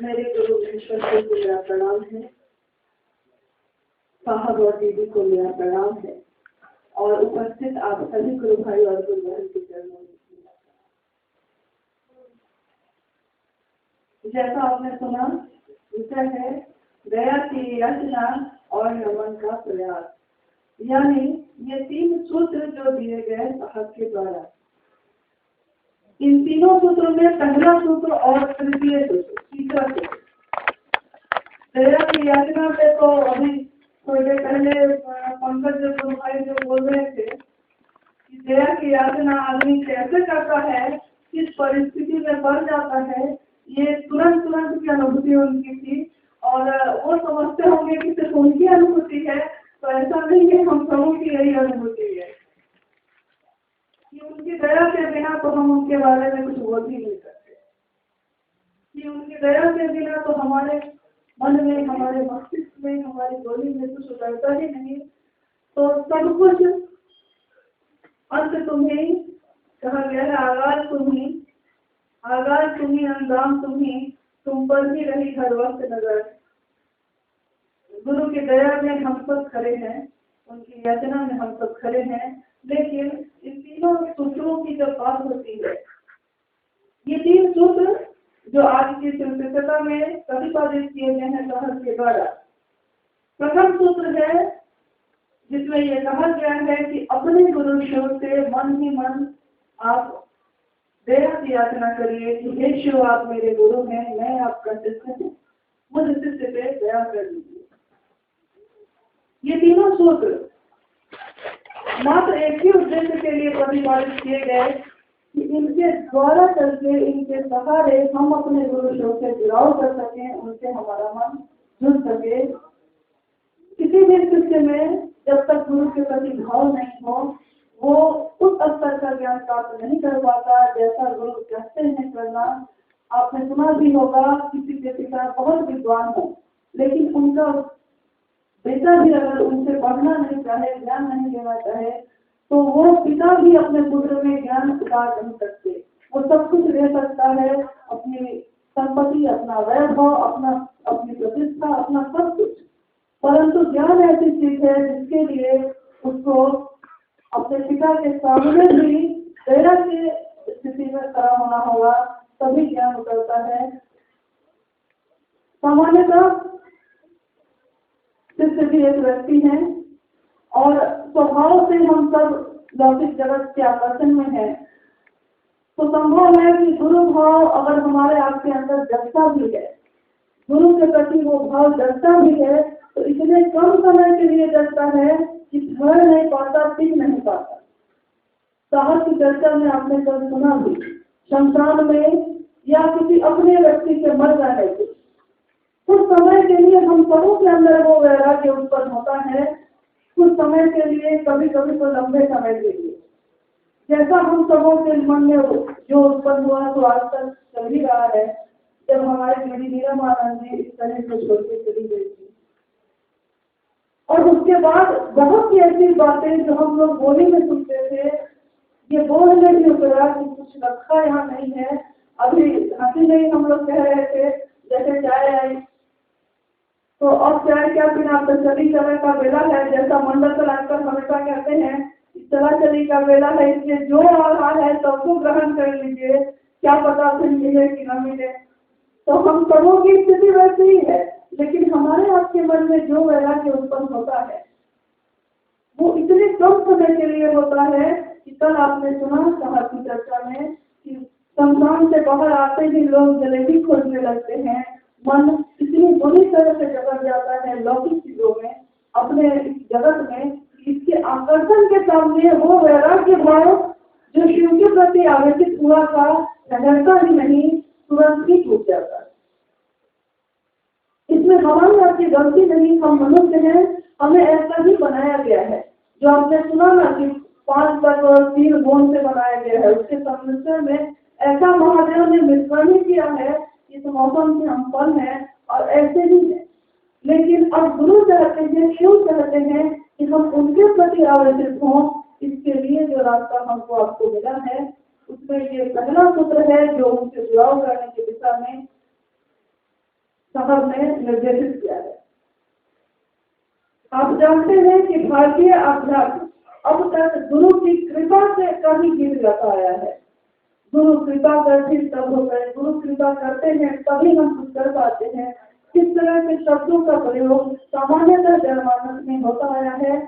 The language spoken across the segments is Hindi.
मेरे गुरु ईश्वर को मेरा प्रणाम है, साहब और दीदी को मेरा प्रणाम है और उपस्थित आप सभी गुरु भाई और गुरु बहन के चरणों में। जैसा आपने सुना, विषय है दया की याचना और नमन का प्रयास। यानी ये 3 सूत्र जो दिए गए साहब के द्वारा। इन तीनों सूत्रों में पहला सूत्र और तृतीय सूत्र, तीसरा सूत्र दया की याचना पे तो अभी थोड़ी देर पहले पंकज गुरु भाई जो बोल रहे थे कि दया की याचना आदमी कैसे करता है, किस परिस्थिति में पड़ जाता है, ये तुरंत की अनुभूति उनकी थी। और वो समझते होंगे कि सिर्फ उनकी अनुभूति है, तो ऐसा नहीं है, हम सबों की यही अनुभूति है कि उनकी दया के बिना तो हम उनके बारे में कुछ बोल ही नहीं सकते, कि उनकी दया के बिना तो हमारे मन में, हमारे मस्तिष्क में, हमारी बोली में कुछ उतरता ही नहीं। तो सब कुछ अंत तुम्हें कहा गया है, आगाज तुम्ही अंजाम तुम्ही, तुम पर ही रही हर वक्त नजर। गुरु की दया में हम सब खड़े हैं, उनकी याचना में हम सब खड़े हैं। लेकिन इन तीनों सूत्रों की जब बात होती है, ये 3 सूत्र जो आज की संस्कृतता में प्रतिपादित किए गए हैं साहब के द्वारा। प्रथम सूत्र है जिसमें यह कहा गया है कि अपने गुरु शिव से मन ही मन आप दया की याचना करिए कि हे शिव, आप मेरे गुरु हैं, मैं आपका शिष्य हूँ, मुझ शिष्य पे दया कर दीजिए। ये तीनों सूत्र मात्र एक ही उद्देश्य के लिए प्रतिपादित किए गए कि इनके द्वारा चलके, इनके सहारे हम अपने गुरु शिव से जुड़ाव कर सकें, उनसे हमारा मन जुड़ सके। किसी भी शिष्य में जब तक गुरु के प्रति भाव नहीं हो, वो उस स्तर का ज्ञान प्राप्त नहीं कर पाता जैसा गुरु कहते हैं करना। आपने सुना भी होगा, किसी के पिता बहुत विद्वान हो, लेकिन उनका बेटा भी अगर उनसे पढ़ना नहीं चाहे, ज्ञान नहीं देना चाहे, तो वो पिता भी अपने पुत्र में ज्ञान उतार नहीं सकते। वो सब कुछ दे सकता है, अपनी संपत्ति, अपना वैभव, अपनी प्रतिष्ठा, अपना सब कुछ, परंतु ज्ञान ऐसी चीज है जिसके लिए उसको अपने पिता के सामने भी दया की स्थिति में खड़ा होना होगा, तभी ज्ञान उतरता है। सामान्यतः शिष्य भी एक व्यक्ति है और स्वभाव से हम सब लौकिक जगत के आकर्षण में हैं, तो संभव है कि गुरु भाव अगर हमारे आपके अंदर जगता भी है, गुरु के प्रति वो भाव जगता भी है, तो इतने कम समय के लिए जगता है कि ठहर नहीं पाता, टिक नहीं पाता। साहब की चर्चा में आपने कल सुना भी, शमशान में या किसी अपने व्यक्ति से मर जाने के कुछ समय के लिए हम सबों के अंदर वो वैराग्य उत्पन्न होता है, कुछ समय के लिए, कभी कभी तो लंबे समय के लिए। जैसा हम सबों के मन में जो उत्पन्न हुआ तो आज तक चल ही रहा है। जब हमारी दीदी मीरा मानंद जी इस तरह से छोड़ के चली गई थी, और उसके बाद बहुत सी ऐसी बातें जो हम लोग बोली में सुनते थे, ये बोलने भी उतरा कि कुछ रखा यहाँ नहीं है। अभी हंसी नहीं हम लोग कह रहे थे, जैसे चाय आई तो अब चाय क्या पीना, तो चली चले का बेला है, जैसा मंडल चलाकर हमेशा कहते हैं चला चली का बेला है, इसलिए जो आ रहा है सबको ग्रहण कर लीजिए, क्या पता फिर मिले कि न मिले। तो हम सबों की स्थिति वैसी ही है, लेकिन हमारे आपके मन में जो वैराग्य उत्पन्न होता है वो इतने कम समय के लिए होता है कि कल आपने सुना साहब की चर्चा में कि शमशान से बाहर आते ही लोग जलेबी खोजने लगते हैं। मन इतनी बुरी तरह से जगत जाता है लौकिक चीजों में, अपने इस जगत में, इसके आकर्षण के सामने वो वैराग्य भाव जो शिव के प्रति आवेशित हुआ था, ठहरता ही नहीं, तुरंत ही टूट जाता है। इसमें हमारी आपकी गलती नहीं, हम मनुष्य हैं, हमें ऐसा ही बनाया गया है। जो आपने सुना ना कि 5 तत्व और 3 गुण से बनाया गया है, उसके सम्मिश्रण में ऐसा महादेव ने मिश्रण किया है, इस मौसम से हम फल हैं और ऐसे ही है। लेकिन अब गुरु चाहते हैं, क्यों चाहते हैं कि हम उनके प्रति आवेशित हों। इसके लिए जो रास्ता हमको आपको मिला है, उसमें ये पहला सूत्र है जो उनसे जुड़ाव करने की दिशा में साहब ने निर्देशित किया है। आप जानते हैं कि भारतीय अध्यात्म अब तक गुरु की कृपा से कहीं गीत गाता आया है। गुरु कृपा करते तब होता है, गुरु कृपा करते हैं तभी हम कुछ कर पाते हैं। किस तरह के शब्दों का प्रयोग सामान्यतः जनमानस में होता आया है,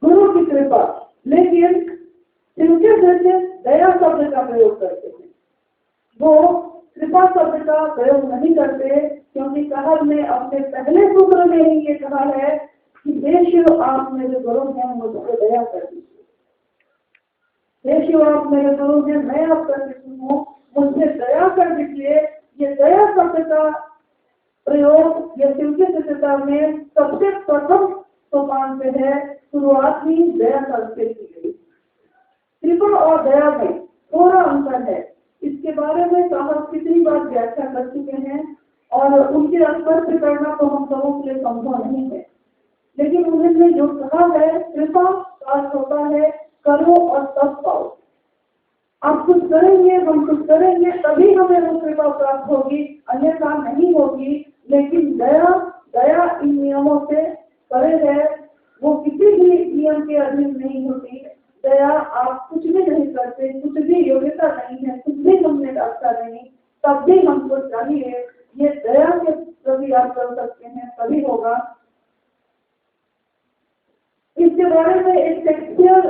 गुरु की कृपा, लेकिन इनके जैसे दया शब्द का प्रयोग करते हैं। वो कृपा शब्द का प्रयोग नहीं करते, क्योंकि साहब ने अपने पहले सूत्र में ही ये कहा है कि देशियो आप मेरे गुरु हैं, मुझसे दया कर दीजिए। देशियो आप मेरे गुरु हैं, मैं आपका शिष्य हूँ, मुझसे दया कर दीजिए। ये दया शब्द का प्रयोग ये शिव की सत्यता में सबसे प्रथम सोपान से है, शुरुआत ही दया शब्द से की गई। कृपा और दया में थोड़ा अंतर है, इसके बारे में साहब कितनी बार व्याख्या कर चुके हैं और उनके स्पर्श करना तो हम सबों के लिए संभव नहीं है। लेकिन उन्होंने जो कहा है, कृपा का होता है करो और तब पाओ। आप कुछ करेंगे, हम कुछ करेंगे, तभी हमें वो कृपा प्राप्त होगी, अन्यथा नहीं होगी। लेकिन दया इन नियमों से परे है, वो किसी भी नियम के अधीन नहीं होती। दया आप कुछ भी नहीं करते, कुछ भी योग्यता नहीं है, कुछ भी हमने अच्छा नहीं, तब भी हमको चाहिए, ये दया के प्रति आप कर सकते हैं, तभी होगा। इसके बारे में एक शेक्सपियर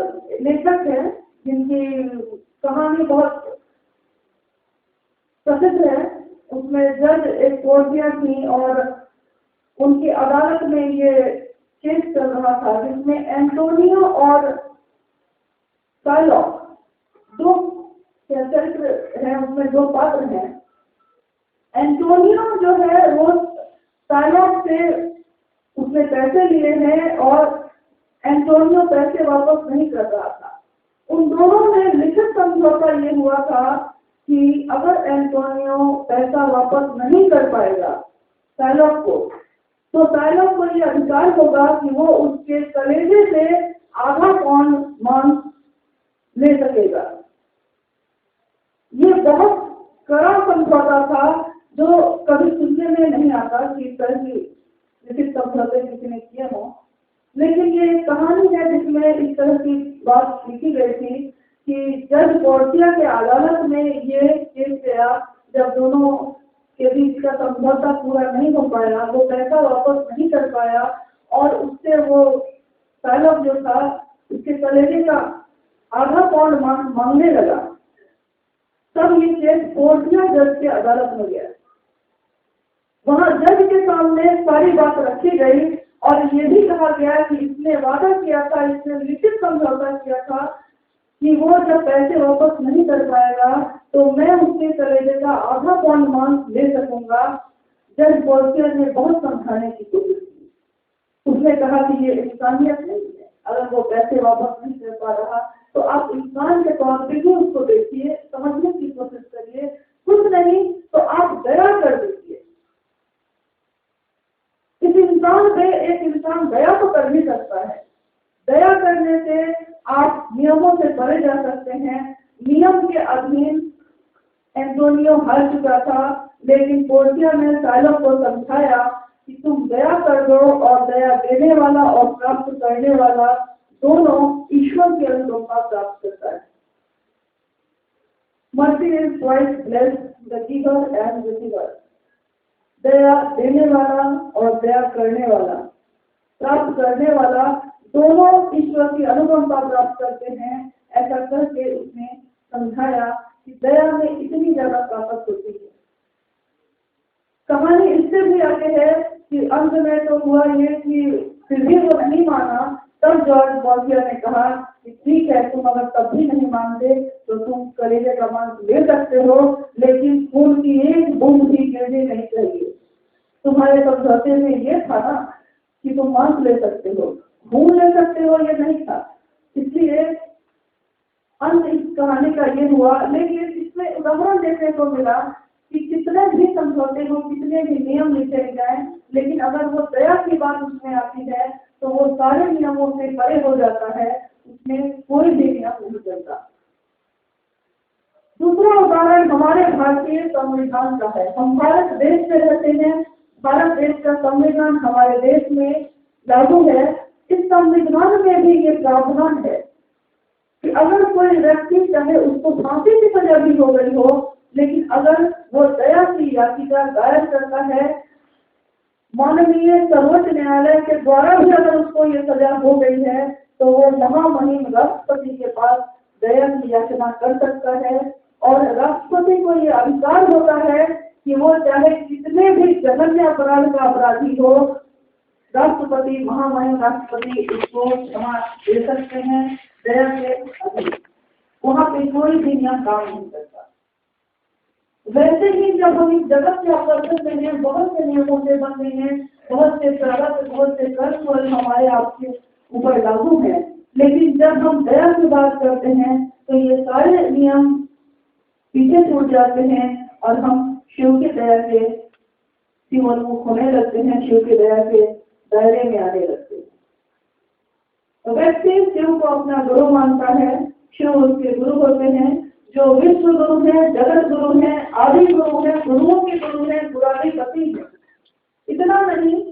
लेखक है जिनकी कहानी बहुत प्रसिद्ध है। उसमें जज एक पोर्टिया थी और उनकी अदालत में ये केस चल रहा था, जिसमें एंटोनियो और साइलॉक दो चरित्र हैं, उसमें दो पात्र हैं। एंटोनियो जो है वो साइलॉक से उसने पैसे लिए हैं और एंटोनियो पैसे वापस नहीं कर रहा था। उन दोनों में लिखित समझौता ये हुआ था कि अगर एंटोनियो पैसा वापस नहीं कर पाएगा साइलॉक को, तो साइलॉक को ये अधिकार होगा कि वो उसके कलेजे से आधा पौंड मांस ले सकेगा। ये बहुत कड़ा समझौता था जो कभी सुनने में नहीं आता कि इस तरह की लिखित समझौते किसी ने किए हों। लेकिन ये कहानी है जिसमें इस तरह की बात लिखी गई थी कि जज पोर्टिया के अदालत में ये केस गया, जब दोनों के बीच का समझौता पूरा नहीं हो पाया, वो पैसा वापस नहीं कर पाया और उससे वो साइलॉक जो था उसके कलेजे का आधा पौंड मांगने लगा। तब ये केस पोर्टिया जज के अदालत में गया। वहां जज के सामने सारी बात रखी गई और ये भी कहा गया कि इसने वादा किया था, इसने लिखित समझौता किया था कि वो जब पैसे वापस नहीं कर पाएगा तो मैं उसके कलेजे का आधा पौंड मांस ले सकूंगा। जज पोर्टिया ने बहुत समझाने की कोशिश की। उसने कहा कि ये इंसानियत नहीं है, अगर वो पैसे वापस नहीं कर पा रहा तो आप इंसान के तौर पर भी उसको देखिए, समझने की कोशिश करिए, कुछ नहीं तो आप दया कर दीजिए। इस इंसान पे एक इंसान दया तो कर ही सकता है। दया करने से आप नियमों से परे जा सकते हैं। नियम के अधीन एंटोनियो हार चुका था, लेकिन पोर्टिया ने साइलॉक को समझाया कि तुम दया कर दो, और दया देने वाला और प्राप्त करने वाला दोनों ईश्वर की अनुकंपा प्राप्त करता है। Mercy is twice blessed the giver and receiver. दया देने वाला और दया करने वाला, प्राप्त करने वाला, दोनों ईश्वर की अनुकंपा प्राप्त करते हैं। ऐसा करके उसने समझाया कि दया में इतनी ज्यादा ताकत होती है। कहानी इससे भी आगे है कि अंत में तो हुआ ये कि फिर भी वो नहीं माना। तब जॉर्ज पोर्टिया ने कहा कि ठीक है, तुम अगर तब भी नहीं मानते तो तुम कलेजे का मांस ले सकते हो, लेकिन खून की एक बूंद भी गिरनी नहीं चाहिए। तुम्हारे समझौते में ये था ना कि तुम मांस ले सकते हो, खून ले सकते हो, ये नहीं था। इसलिए अंत इस कहानी का ये हुआ। लेकिन इसमें उदाहरण देखने को मिला कि कितने भी समझौते हो, कितने भी नियम लिखे जाए, लेकिन अगर वो दया की बात उसमें आती है तो वो सारे नियमों से परे हो जाता है, उसमें कोई भी नियम नहीं चलता। दूसरा उदाहरण हमारे भारतीय संविधान का है। हम भारत देश में रहते हैं, भारत देश का संविधान हमारे देश में लागू है, इस संविधान में भी ये प्रावधान है कि अगर कोई व्यक्ति, चाहे उसको फांसी की सजा भी हो गई हो, लेकिन अगर वो दया की याचिका दायर करता है, माननीय सर्वोच्च न्यायालय के द्वारा भी अगर उसको ये सजा हो गई है, तो वो महामहिम राष्ट्रपति के पास दया की याचना कर सकता है। और राष्ट्रपति को ये अधिकार होता है कि वो चाहे कितने भी जघन्य अपराध का अपराधी हो, राष्ट्रपति, महामहिम राष्ट्रपति उसको क्षमा दे सकते हैं दया के अधीन। वहाँ पे कोई भी नियम काम नहीं करता। वैसे ही जब हम इस जगत के आकर्षण में हैं, बहुत से नियमों से बंधे हैं, बहुत से प्रारब्ध, बहुत से कर्म हमारे आपके ऊपर लागू है, लेकिन जब हम दया की बात करते हैं तो ये सारे नियम पीछे छूट जाते हैं और हम शिव की दया के शिवोन्मुख होने लगते हैं, शिव की दया के दायरे में आने लगते हैं। तो व्यक्ति शिव को अपना गुरु मानता है, शिव उसके गुरु होते हैं, जो विश्व गुरु है, जगत गुरु है, आदि गुरु है, गुरुओं के गुरु है, पुराणिपति है। इतना नहीं,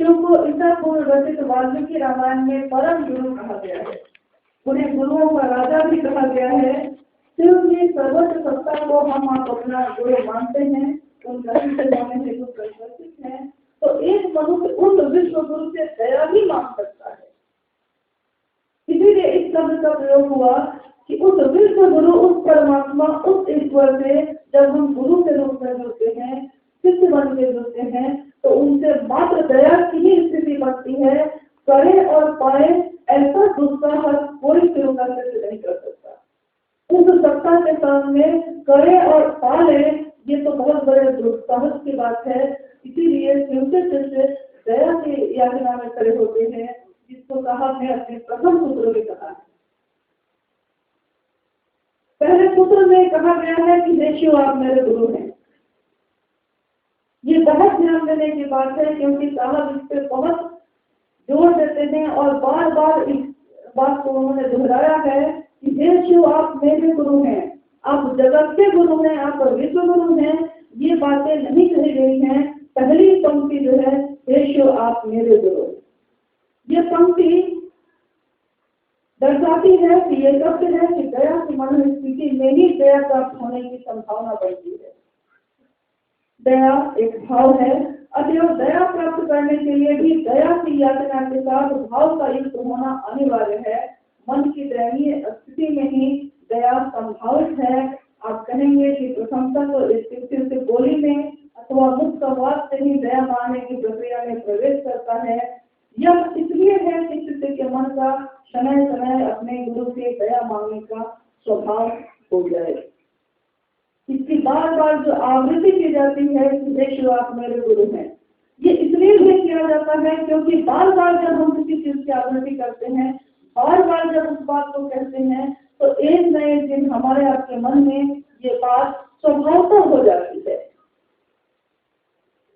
शिव को ईसा पूर्व रचित वाल्मीकि रामायण में परम गुरु कहा गया है, उन्हें गुरुओं का राजा भी कहा गया है। शिव की सर्वोच्च सत्ता को हम आप अपना गुरु मानते हैं, उनका शिष्य होने से कुछ परिवर्तित है, तो एक मनुष्य उस विश्व गुरु से दया भी मांग सकता है। इसीलिए इस शब्द का प्रयोग हुआ कि उस विश्व गुरु, उस परमात्मा, उस ईश्वर से जब हम गुरु के रूप में जुड़ते हैं, शिष्य बन के जुड़ते हैं, तो उनसे मात्र दया की ही स्थिति बनती है। करे और पाए ऐसा दुस्साहस कोई शिव का शिष्य नहीं कर सकता। उस सत्ता के सामने करे और पाले, ये तो बहुत बड़े दुस्साहस की बात है। इसीलिए शिव के शिष्य दया की याचना में खड़े होते हैं, जिसको कहा है अपने प्रथम सूत्र में कहा है। पहले सूत्र में कहा गया है कि हे शिव आप मेरे गुरु हैं। ये बहुत ध्यान देने की बात है, क्योंकि साहब इस पे बहुत जोर देते हैं और बार बार इस बात को उन्होंने दोहराया है कि हे शिव आप मेरे गुरु हैं, आप जगत के गुरु हैं, आप विश्व गुरु हैं। ये बातें नहीं कही गई हैं। पहली पंक्ति जो है, हे शिव आप मेरे गुरु, ये पंक्ति दर्शाती है कि ये सत्य है कि दया की मन स्थिति में ही दया प्राप्त होने की संभावना बढ़ती है। दया एक भाव है, अतएव दया प्राप्त करने के लिए भी दया की याचना के साथ भाव का युक्त होना अनिवार्य है। मन की दयनीय स्थिति में ही दया संभावित है। आप कहेंगे कि प्रशंसक तो इस बोली में अथवा मुक्त संवाद से ही दया मांगने की प्रक्रिया में प्रवेश करता है। यह इसलिए है कि शिष्य के मन का समय समय अपने गुरु से दया मांगने का स्वभाव हो जाए। इसकी बार बार जो आवृत्ति की जाती है कि हे शिव आप मेरे गुरु हैं, ये इसलिए भी किया जाता है क्योंकि बार बार जब हम किसी चीज की आवृत्ति करते हैं, बार बार जब उस बात को कहते हैं, तो एक न एक दिन हमारे आपके मन में ये बात स्वभावतः हो जाती है।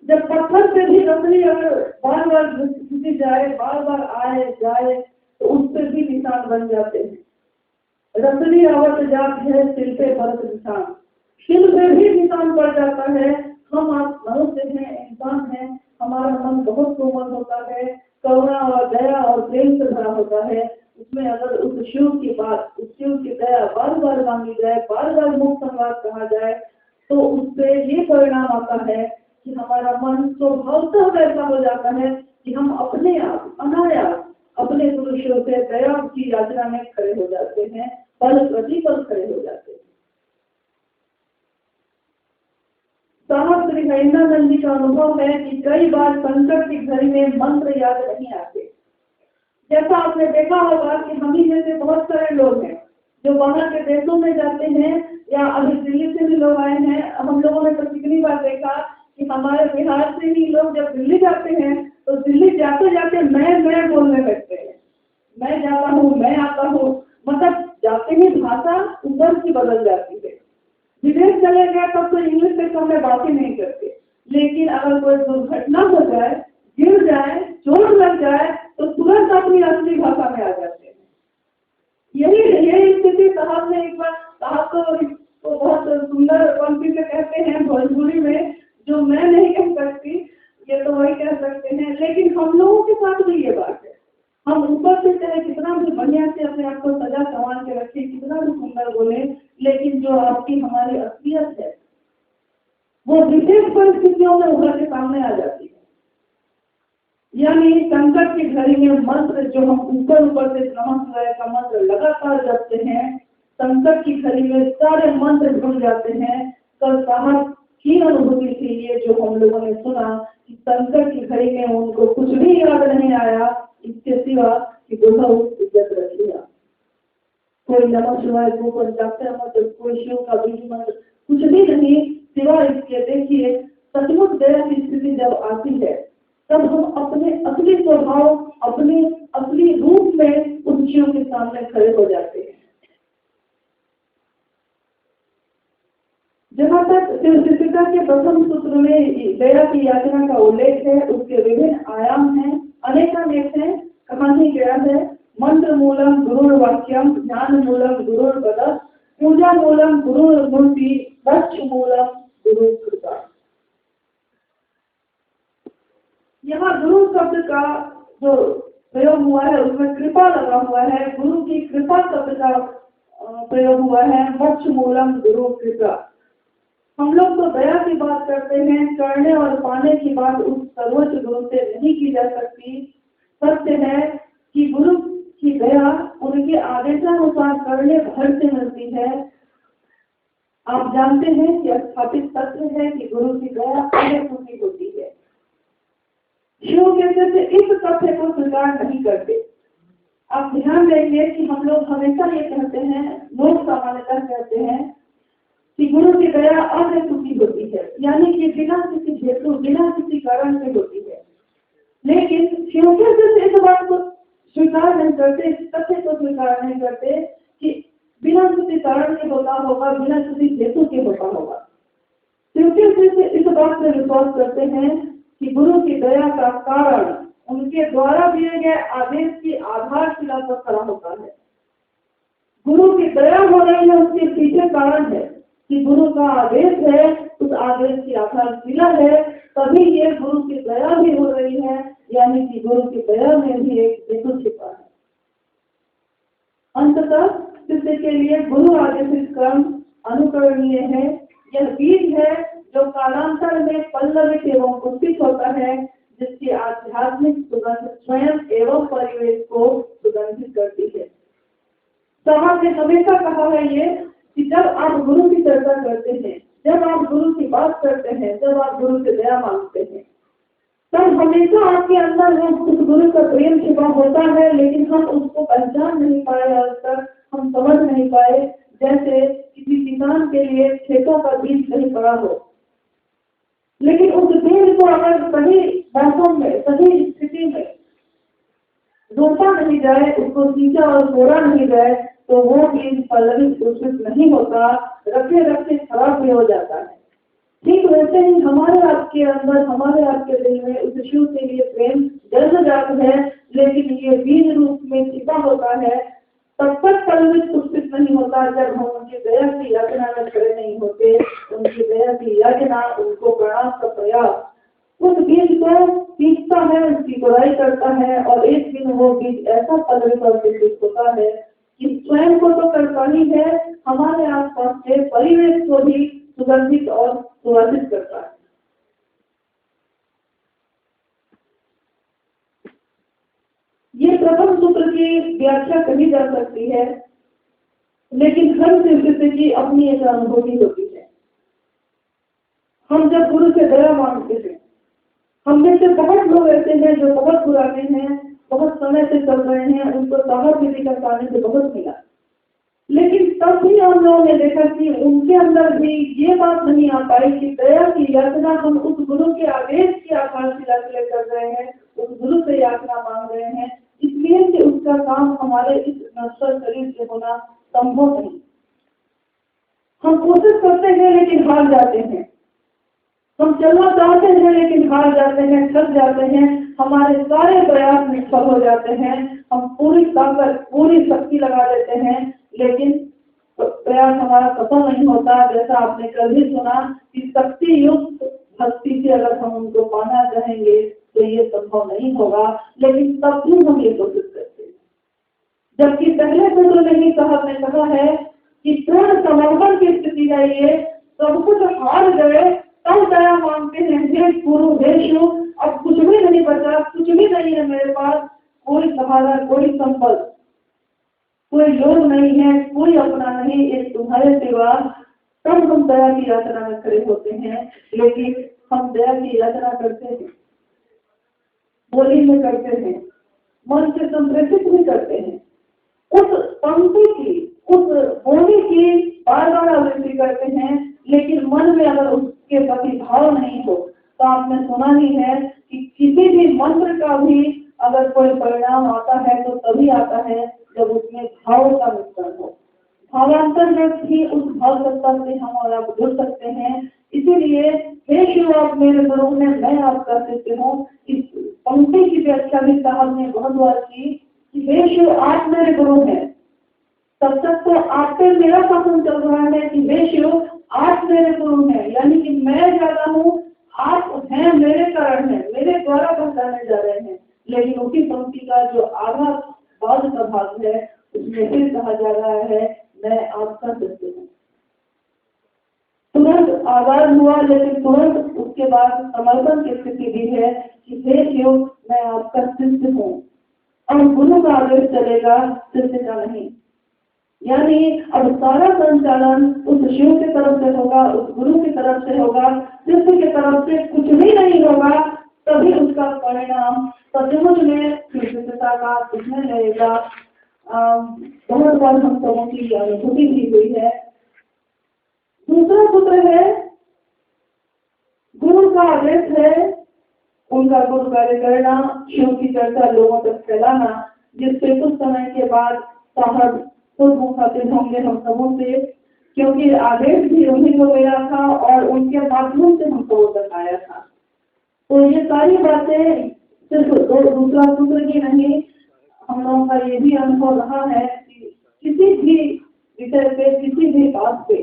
जब पत्थर से भी रसली अगर बार बार घिसी जाए, बार बार आए जाए, तो उस पर भी निशान बन जाते हैं। रसली आवत जात है सिर पे भरत निशान, शिल पे भी निशान पड़ जाता है। हम आप मनुष्य हैं, इंसान हैं, हमारा मन बहुत कोमल होता है, करुणा और दया और प्रेम से भरा होता है। उसमें अगर उस शिव की बात, उस शिव की दया बार बार मांगी जाए, बार बार मुक्त संवाद कहा जाए, तो उससे ये परिणाम आता है कि हमारा मन स्वभावतः वैसा हो जाता है कि हम अपने आप अनायास अपने गुरु शिव से दया की याचना में खड़े हो जाते हैं, पल प्रतिपल खड़े हो जाते हैं। साहब श्री हरिंद्रानंद जी का अनुभव है कि कई बार संकट की घड़ी में मंत्र याद नहीं आते। जैसा आपने देखा होगा कि हम ही जैसे बहुत सारे लोग हैं जो बाहर के देशों में जाते हैं, या अभी दिल्ली से भी लोग आए हैं। हम लोगों ने तो कितनी बार देखा कि हमारे बिहार से ही लोग जब दिल्ली जाते हैं तो दिल्ली जाते जाते मैं बोलने लगते हैं, मैं जाता हूँ, मैं आता हूँ, मतलब जाते ही भाषा ऊपर की बदल जाती है। विदेश चले गए तब तो इंग्लिश से तो हमें बात ही नहीं करते, लेकिन अगर कोई दुर्घटना हो जाए, गिर जाए, चोट लग जाए, तो तुरंत अपनी असली भाषा में आ जाते हैं। यही स्थिति साहब ने एक बार, साहब तो बहुत सुंदर पंक्ति से कहते हैं भोजपुरी में, जो मैं नहीं कह सकती, लेकिन हम लोगों के साथ भी ये बात है, हम ऊपर से चाहे कितना भी बढ़िया से अपने आप को सजा संभाल के रखें, कितना भी सुंदर बोले, लेकिन जो आपकी हमारी असलियत है वो विशेष परिस्थितियों में उभर के सामने आ जाती है। यानी संकट की घड़ी में मंत्र जो हम ऊपर ऊपर से नमः शिवाय का मंत्र लगातार जपते हैं, संकट की घड़ी में सारे मंत्र भूल जाते हैं। कल साहब की अनुभूति थी ये जो हम लोगों ने सुना कि संकट की घड़ी में उनको कुछ भी याद नहीं आया इसके सिवा कि बहुत इज्जत रख लिया। कोई नमः शिवाय को पंचाक्षर मंत्र, कोई शिव का बीज मंत्र, कुछ भी नहीं सिवा इसके। देखिए सचमुच दया की स्थिति जब आती है तब हम अपने असली स्वभाव, अपने असली रूप में उन शिव के सामने खड़े हो जाते हैं। जहाँ तक शिवशिक्षिका के प्रथम सूत्र में दया की याचना का उल्लेख है, उसके विभिन्न आयाम हैं, अनेकानेक हैं। कहानी गया है मंत्र मूलम गुरुर वाक्यम, ज्ञान मूलम गुरुर पद, पूजा मूलम गुरुर मूर्ति, दक्ष मूलम गुरु कृपा। यहाँ गुरु शब्द का जो प्रयोग हुआ है उसमें कृपा लगा हुआ है, गुरु की कृपा शब्द का प्रयोग हुआ है, मोक्ष मूलम गुरु कृपा। हम लोग तो दया की बात करते हैं, करने और पाने की बात उस सर्वोच्च गुरु से नहीं की जा सकती। सत्य है कि गुरु की दया उनके आदेशानुसार करने भर से मिलती है। आप जानते हैं कि स्थापित सत्य है कि गुरु की दया अनेक की होती है। शिव कहते थे इस तथ्य को स्वीकार नहीं करते। आप ध्यान देंगे कि हम लोग हमेशा ये कहते हैं, लोग सामान्यतः कहते हैं कि गुरु की दया अहेतुकी होती है, यानी कि बिना किसी हेतु, बिना किसी कारण से होती है। लेकिन शिव कहते इस बात को स्वीकार नहीं करते, इस तथ्य को स्वीकार नहीं करते कि बिना किसी कारण के होता होगा, बिना किसी हेतु के होता होगा। शिव कहते इस बात से विश्वास करते हैं कि गुरु की दया का कारण उनके द्वारा दिए गए आदेश की आधारशिला पर खड़ा होता है। गुरु की दया हो रही है, उसके पीछे कारण है कि गुरु का आदेश है, उस आदेश की आधारशिला है, तभी ये गुरु की दया भी हो रही है, यानी कि गुरु की दया में भी एक हेतु छिपा है। अंततः शिष्य के लिए गुरु आदेशित कर्म अनुकरणीय है। यह बीज है जो कालांतर में पल्लवित एवं पुष्पित होता है, जिसकी आध्यात्मिक सुगंध स्वयं एवं परिवेश को सुगंधित करती है। साहब ने हमेशा कहा है ये कि जब आप गुरु की चर्चा करते हैं, जब आप गुरु की बात करते हैं, जब आप गुरु से दया मांगते हैं, तब हमेशा आपके अंदर उस गुरु का प्रेम छिपा होता है, लेकिन हम उसको पहचान नहीं पाए, आज तक हम समझ नहीं पाए। जैसे किसी किसान के लिए खेतों का बीज कहीं पड़ा हो, लेकिन उस बीज को अगर सही मौसम में, सही स्थिति में रोपा नहीं जाए, उसको सींचा और तोड़ा नहीं जाए, तो वो बीज पल्लवित पुष्पित नहीं होता, रखे रखे खराब भी हो जाता है। ठीक वैसे ही हमारे आपके अंदर, हमारे आपके दिल में उस शिव के लिए प्रेम जन्म जात है, लेकिन ये बीज रूप में छिपा होता है, तब तक पल्लवित पुष्पित नहीं होता जब हम उनकी दया की याचना में खड़े नहीं होते। उनकी दया की याचना, उनको प्रणाम का प्रयास उस बीज को सींचता है, उसकी गुड़ाई करता है, और एक दिन वो बीज ऐसा पल्लवित और पुष्पित होता है कि स्वयं को तो करता ही है, हमारे आसपास के परिवेश को भी सुगंधित और सुवासित करता है। ये प्रथम सूत्र की व्याख्या कही जा सकती है, लेकिन हर शिष्य की अपनी एक अनुभूति होती है। हम जब गुरु से दया मांगते हैं, हम में से बहुत लोग ऐसे हैं जो बहुत पुराने हैं, बहुत समय से चल रहे हैं, उनको साहब विधि का सानिध्य बहुत मिला, लेकिन तब भी हम लोगों ने देखा कि उनके अंदर भी ये बात नहीं आ पाई कि दया की याचना हम उस गुरु के आदेश की आधारशिला के लिए कर रहे हैं, उस गुरु से याचना मांग रहे हैं, इसलिए कि उसका काम हमारे इस नश्वर शरीर से होना संभव नहीं। हम कोशिश करते हैं लेकिन हार जाते हैं, हम चलना चाहते हैं लेकिन हार जाते हैं, थक जाते हैं, हमारे सारे प्रयास निष्फल हो जाते हैं, हम पूरी ताकत, पूरी शक्ति लगा देते हैं, लेकिन प्रयास हमारा सफल नहीं होता। जैसा आपने कल भी सुना कि शक्ति युक्त भक्ति से अगर हम उनको पाना चाहेंगे तो ये संभव नहीं होगा, लेकिन तब भी हम ये कोशिश करते हैं। जबकि पहले सूत्र में ही साहब ने कहा है कि पूर्ण समर्पण की स्थिति है, ये सब कुछ हार गए तब दया मांगते हैं, हे गुरु हे शिव, अब कुछ भी नहीं बचा, कुछ भी नहीं है मेरे पास, कोई सहारा, कोई संपल, कोई लोग नहीं है, कोई अपना नहीं, एक तुम्हारे सिवा। तब हम दया की यात्रा में खड़े होते हैं। लेकिन हम दया की यात्रा करते हैं, बोली में करते हैं, मन से संप्रेषित भी करते हैं, उस पंक्ति की, उस बोली की बार बार आवृत्ति करते हैं, लेकिन मन में अगर उसके प्रति भाव नहीं हो, तो आपने सुना ही है कि किसी भी मंत्र का भी अगर कोई परिणाम आता है तो तभी आता है जब उसमें भाव का मिश्रण हो। भावांतर में ही उस भाव सत्ता से हम और आप जुड़ सकते हैं। इसीलिए हे शिव आप मेरे गुरु हैं, मैं आपका शिष्य हूँ। इस पंक्ति की व्याख्या भी साहब ने बहुत बार की कि हे शिव आप मेरे गुरु हैं। तब तक तो आप पे मेरा शासन चल रहा है कि हे शिव आप मेरे गुरु हैं, यानी कि मैं ज्यादा हूँ, आप हैं मेरे कारण है, मेरे द्वारा बताने जा रहे हैं। लेकिन उसी पंक्ति का जो आधा बाद का भाग है उसमें फिर कहा जा रहा है मैं आपका शिष्य हूँ। तुरंत आवाज हुआ, लेकिन तुरंत उसके बाद समर्पण की स्थिति भी है कि हे शिव मैं आपका शिष्य हूँ। अब गुरु का आदेश चलेगा, शिष्य का नहीं। यानी अब सारा संचालन उस शिव की तरफ से होगा, उस गुरु की तरफ से होगा, शिष्य की तरफ से कुछ भी नहीं होगा। तभी उसका परिणाम सचमुच में विशिष्टता का उसमें रहेगा। बहुत बार हम सबों की अनुभूति भी हुई है। दूसरा सूत्र है, गुरु का आदेश है उनका गुरु कार्य करना, शिव की चर्चा लोगों तक फैलाना, जिससे कुछ समय के बाद साहब खुद मुखातिब होंगे हम सबों से, क्योंकि आदेश भी उन्हीं को मिला था और उनके माध्यम से हमको तक आया था। तो ये सारी बातें सिर्फ दूसरा सूत्र की नहीं, हम लोगों का ये भी अनुभव रहा है कि किसी भी विषय पे, किसी भी बात पे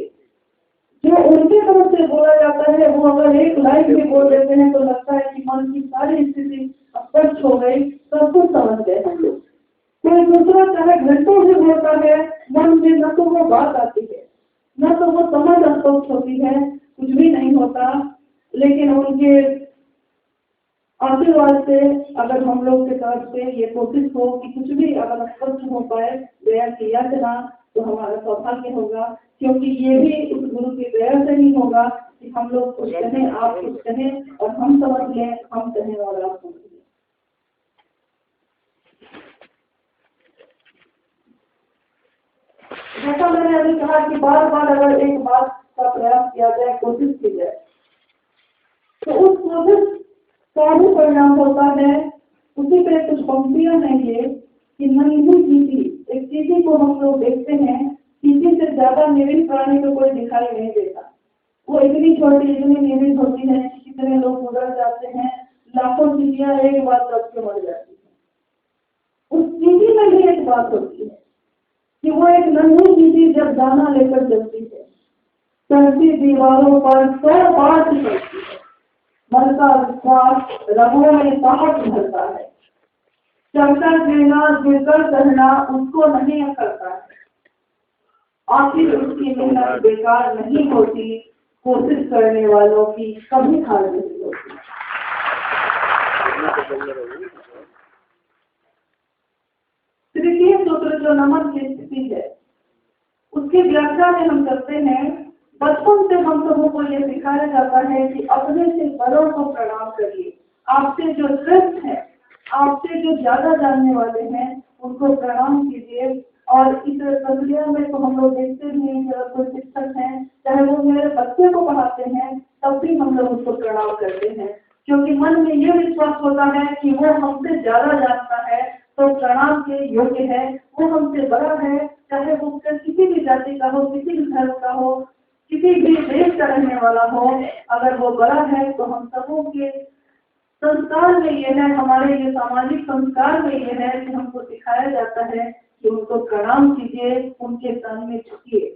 जो उनके तरफ से बोला जाता है, वो अगर एक लाइन भी बोल देते हैं तो लगता है कि मन की सारी स्थिति स्पष्ट हो गई, सब कुछ समझ गए हम लोग। कोई दूसरा चाहे घंटों से बोलता है, मन में न तो वो बात आती है, न तो वो समझ स्पष्ट होती है, कुछ भी नहीं होता। लेकिन उनके आशीर्वाद से अगर हम लोग के तरफ से ये कोशिश हो कि कुछ भी अगर स्पष्ट हो पाए दया की याचना, तो हमारा सौभाग्य होगा। क्योंकि ये भी उस गुरु की दया से ही होगा कि हम लोग कुछ कहें, आप कुछ कहें और हम समझ लें, हम कहें और आप समझ लें। जैसा मैंने अभी कहा कि बार बार अगर एक बात का प्रयास किया जाए, कोशिश की जाए, तो उस कोशिश का भी परिणाम होता है। उसी पे कुछ पंक्तियां हैं ये कि नन्ही चींटी, एक चींटी को हम लोग देखते हैं, चींटी से ज्यादा निरीह प्राणी को कोई दिखाई नहीं देता। वो इतनी छोटी, इतनी निरीह होती है कि कितने लोग गुजर जाते हैं, लाखों चींटियां एक बार सबके मर जाती है। उस चींटी में भी एक बात होती है कि वो एक नन्ही चींटी जब दाना लेकर चलती है, चलती दीवारों पर 100 बार चलती है, मन का विश्वास रगों में साहस भरता है, चलकर गिरना, गिरकर चढ़ना उसको नहीं करता है। आखिर उसकी मेहनत बेकार नहीं होती, कोशिश करने वालों की कभी हार नहीं होती। तृतीय सूत्र जो नमन की स्थिति है, उसकी व्याख्या में हम करते हैं, बचपन से हम सबों को यह सिखाया जाता है कि अपने से बड़ों को प्रणाम करिए। आपसे जो श्रेष्ठ है, आपसे जो ज्यादा जानने वाले हैं, उनको प्रणाम कीजिए। और इस प्रक्रिया में तो हम लोग देखते भी हैं कि अगर कोई शिक्षक हैं, चाहे वो मेरे बच्चे को पढ़ाते हैं, तब भी हम लोग उसको प्रणाम करते हैं, क्योंकि मन में ये विश्वास होता है कि वो हमसे ज्यादा जानता है, तो प्रणाम के योग्य है। वो हमसे बड़ा है, चाहे वो किसी भी जाति का हो, किसी भी धर्म का हो, किसी भी देश का रहने वाला हो, अगर वो बड़ा है तो हम सबों के संस्कार में ये है, हमारे ये सामाजिक संस्कार में ये है कि हमको सिखाया जाता है कि उनको प्रणाम कीजिए, उनके सामने झुकिए,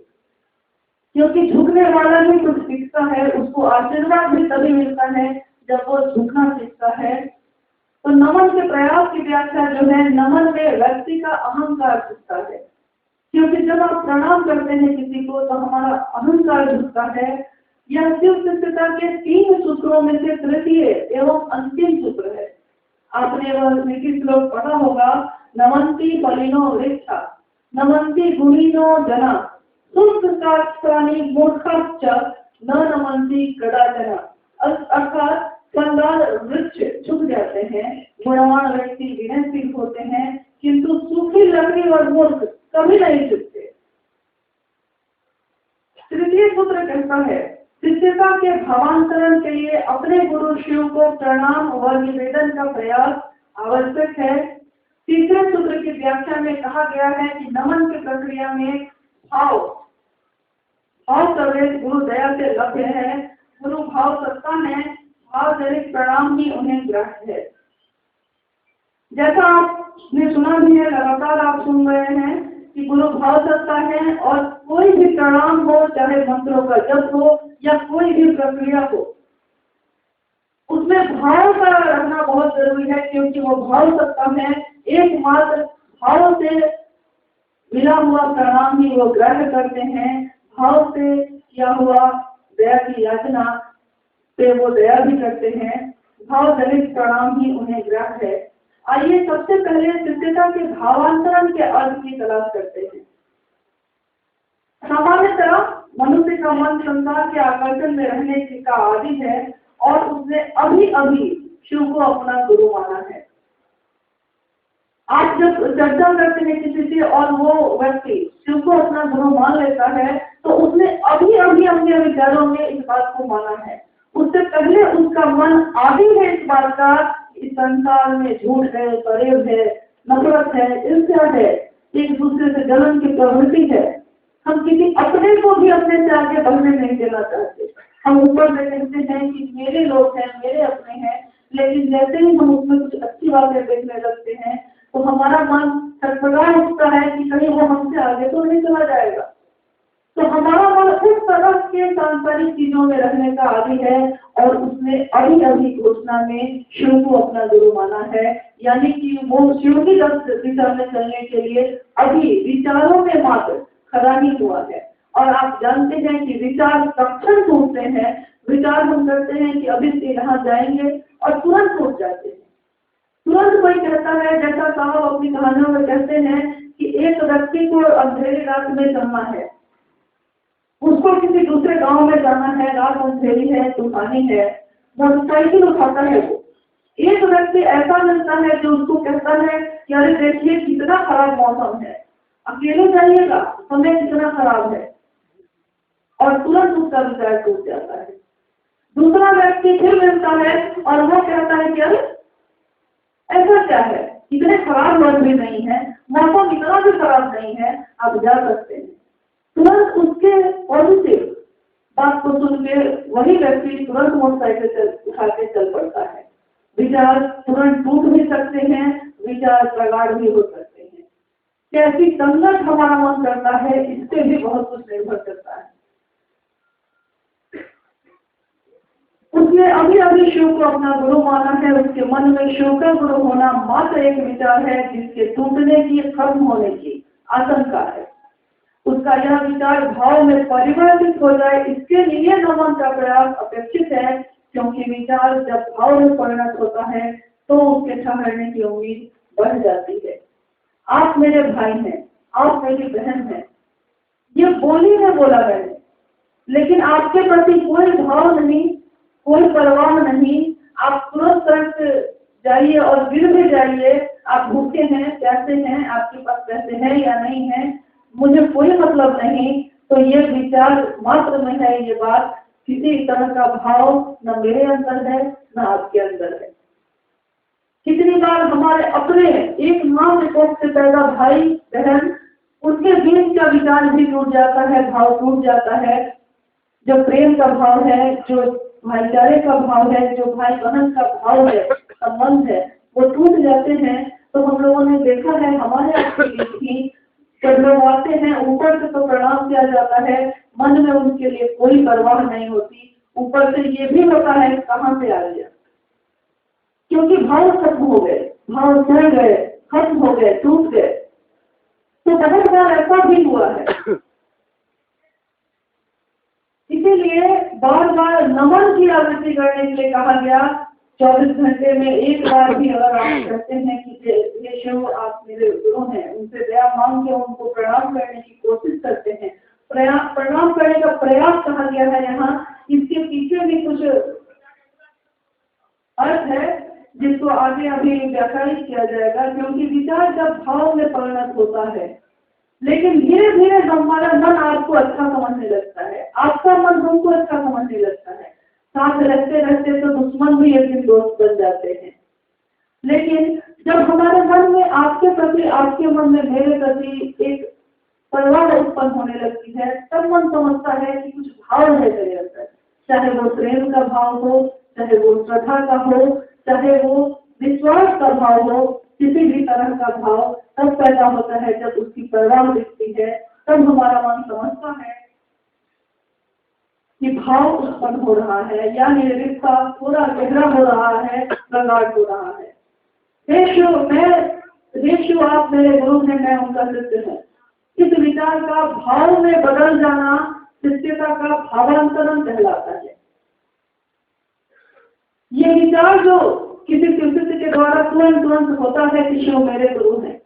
क्योंकि झुकने वाला ही कुछ सीखता है, उसको आशीर्वाद भी तभी मिलता है जब वो झुकना सीखता है। तो नमन के प्रयास की व्याख्या जो है, नमन में व्यक्ति का अहंकार झुकता है, क्योंकि जब आप प्रणाम करते हैं किसी को तो हमारा अहंकार झुकता है। यह शिव शिष्यता के 3 सूत्रों में से तृतीय एवं अंतिम सूत्र है। आपने वह निखिल श्लोक पढ़ा होगा, नमन्ति बलिनो वृक्षा नमन्ति गुणिनो जना सुस्काक्षराणि मूर्खाश्च न नमन्ति कदाचन। अर्थात कंगाल वृक्ष झुक जाते हैं, गुणवान व्यक्ति विनयशील होते हैं, किंतु सूखी लकड़ी और मूर्ख कभी नहीं झुकते। तृतीय सूत्र कहता है, शिष्यता के भावांतरण के लिए अपने गुरु शिव को प्रणाम व निवेदन का प्रयास आवश्यक है। तीसरे सूत्र की व्याख्या में कहा गया है कि नमन की प्रक्रिया में भाव सर्वेश गुरु दया से लभ्य है। गुरु भाव सत्ता है, भाव जनित प्रणाम ही उन्हें ग्राह्य है। जैसा आपने सुना भी है, लगातार आप सुन रहे हैं कि गुरु भाव सत्ता है और कोई भी प्रणाम हो, चाहे मंत्रों का जप हो या कोई भी प्रक्रिया हो, उसमें भाव का रखना बहुत जरूरी है, क्योंकि वो भाव सत्ता है। एकमात्र भाव से मिला हुआ प्रणाम ही वो ग्रहण करते हैं। भाव से किया हुआ दया की याचना से वो दया भी करते हैं। भाव जनित प्रणाम ही उन्हें ग्राह्य है। आइए सबसे पहले शिष्यता के भावांतरण के अर्थ की तलाश करते हैं। सामान्यतः मनुष्य का मन संसार के आकर्षण में रहने का आदि है और उसने अभी अभी शिव को अपना गुरु माना है। आप जब चर्चा करते हैं किसी से और वो व्यक्ति शिव को अपना गुरु मान लेता है, तो उसने अभी अभी अपने विचारों में इस बात को माना है। उससे पहले उसका मन आदि है इस बात का, इस संसार में झूठ है, प्रेम है, नफरत है, ईर्ष्या है, एक दूसरे से जलन की प्रवृत्ति है। हम किसी अपने को भी अपने से आगे बढ़ने नहीं देना चाहते। हम ऊपर से कहते हैं कि मेरे लोग हैं, मेरे अपने हैं, लेकिन जैसे ही हम उसमें कुछ अच्छी बातें देखने लगते हैं तो हमारा मन छटपटा उठता है कि कहीं वो हमसे आगे तो नहीं चला जाएगा। तो हमारा मन उस तरह के सांसारिक चीजों में रहने का आदि है और उसने अभी अभी घोषणा में शिव को अपना गुरु माना है, यानी कि वो शिव की दिशा में चलने के लिए अभी विचारों में मात्र खड़ा ही हुआ है। और आप जानते हैं कि विचार तक्षण टूटते हैं। विचार हम करते हैं कि अभी से यहाँ जाएंगे और तुरंत टूट जाते हैं। तुरंत कोई कहता है, जैसा साहब अपनी कहानियों में कहते हैं कि एक व्यक्ति को अंधेरी रात में चलना है, उसको किसी दूसरे गांव में जाना है, रात अंधेरी है, तूफानी है, मोटरसाइकिल उठाता है। वो एक व्यक्ति ऐसा मिलता है जो उसको कहता है कि अरे देखिए कितना खराब मौसम है, अकेले जाइएगा, समय कितना खराब है, और तुरंत उसका विचार टूट जाता है। दूसरा व्यक्ति फिर मिलता है और वो कहता है कि अरे ऐसा क्या है, इतने खराब लोग भी नहीं है, मौसम इतना भी खराब नहीं है, आप जा सकते हैं। तुरंत उसके पॉजिटिव बात को सुन के वही व्यक्ति तुरंत मोटरसाइकिल उठा के चल पड़ता है। विचार तुरंत टूट भी सकते हैं, विचार प्रगाढ़ भी हो सकते हैं। कैसी संगत हमारा मन करता है, इससे भी बहुत कुछ निर्भर करता है। उसने अभी अभी शिव को अपना गुरु माना है। उसके मन में शिव का गुरु होना मात्र एक विचार है जिसके टूटने की, खत्म होने की आशंका है। उसका यह विचार भाव में परिवर्तित हो जाए, इसके लिए नमन का प्रयास अपेक्षित है, क्योंकि विचार जब भाव में परिणत होता है तो उसके ठहरने की उम्मीद बढ़ जाती है। आप मेरे भाई हैं, आप मेरी बहन हैं, ये बोली में बोला मैंने, लेकिन आपके प्रति कोई भाव नहीं, कोई परवाह नहीं। आप तुरंत सड़क जाइए और गिर भी जाइए, आप भूखे हैं, कैसे हैं, आपके पास पैसे हैं या नहीं है, मुझे कोई मतलब नहीं। तो ये विचार मात्र में है, ये बात, किसी तरह का भाव न मेरे अंदर है न आपके अंदर है। कितनी बार हमारे अपने एक माँ के कोख से पैदा भाई बहन, उनके बीच का विचार भी टूट जाता है, भाव टूट जाता है। जो प्रेम का भाव है, जो भाईचारे का भाव है, जो भाई बहन का भाव है, संबंध है, वो टूट जाते हैं। तो हम लोगों ने देखा है हमारे आपके बीच ही जब लोग आते हैं, ऊपर से तो प्रणाम किया जाता है, मन में उनके लिए कोई परवाह नहीं होती। ऊपर से ये भी होता है कहाँ से आ गया, क्योंकि भाव खत्म हो गए, भाव चढ़ गए, खत्म हो गए, टूट गए। तो बहुत बार ऐसा भी हुआ है। इसीलिए बार बार नमन की आवृत्ति करने के लिए कहा गया। 24 घंटे में एक बार भी अगर आप कहते हैं कि ये शिव आप मेरे गुरु हैं, उनसे दया मांग के उनको प्रणाम करने की कोशिश करते हैं, प्रणाम करने का प्रयास कहा गया है यहाँ। इसके पीछे भी कुछ अर्थ है जिसको आगे अभी व्याख्यायित किया जाएगा। क्योंकि विचार जब भाव में परिणत होता है, लेकिन धीरे धीरे हमारा मन आपको अच्छा समझने लगता है, आपका मन हमको अच्छा समझने लगता है। साथ रहते रहते तो दुश्मन भी एक दिन दोस्त बन जाते हैं। लेकिन जब हमारे मन में आपके प्रति, आपके मन में मेरे प्रति एक परवाह उत्पन्न होने लगती है, तब मन समझता है कि कुछ भाव है मेरे अंदर। चाहे वो प्रेम का भाव हो, चाहे वो श्रद्धा का हो, चाहे वो विश्वास का भाव हो, किसी भी तरह का भाव तब पैदा होता है जब उसकी परवाह दिखती है। तब हमारा मन समझता है कि भाव उत्पन्न हो रहा है, यानी रिश्ता थोड़ा गहरा हो रहा है, प्रगाढ़ हो रहा है। हे शिव आप मेरे गुरु हैं, मैं उनका शिष्य हूँ। इस विचार का भाव में बदल जाना शिष्यता का भावांतरण कहलाता है। ये विचार जो किसी शिष्य के द्वारा तुरंत होता है कि शिव मेरे गुरु हैं,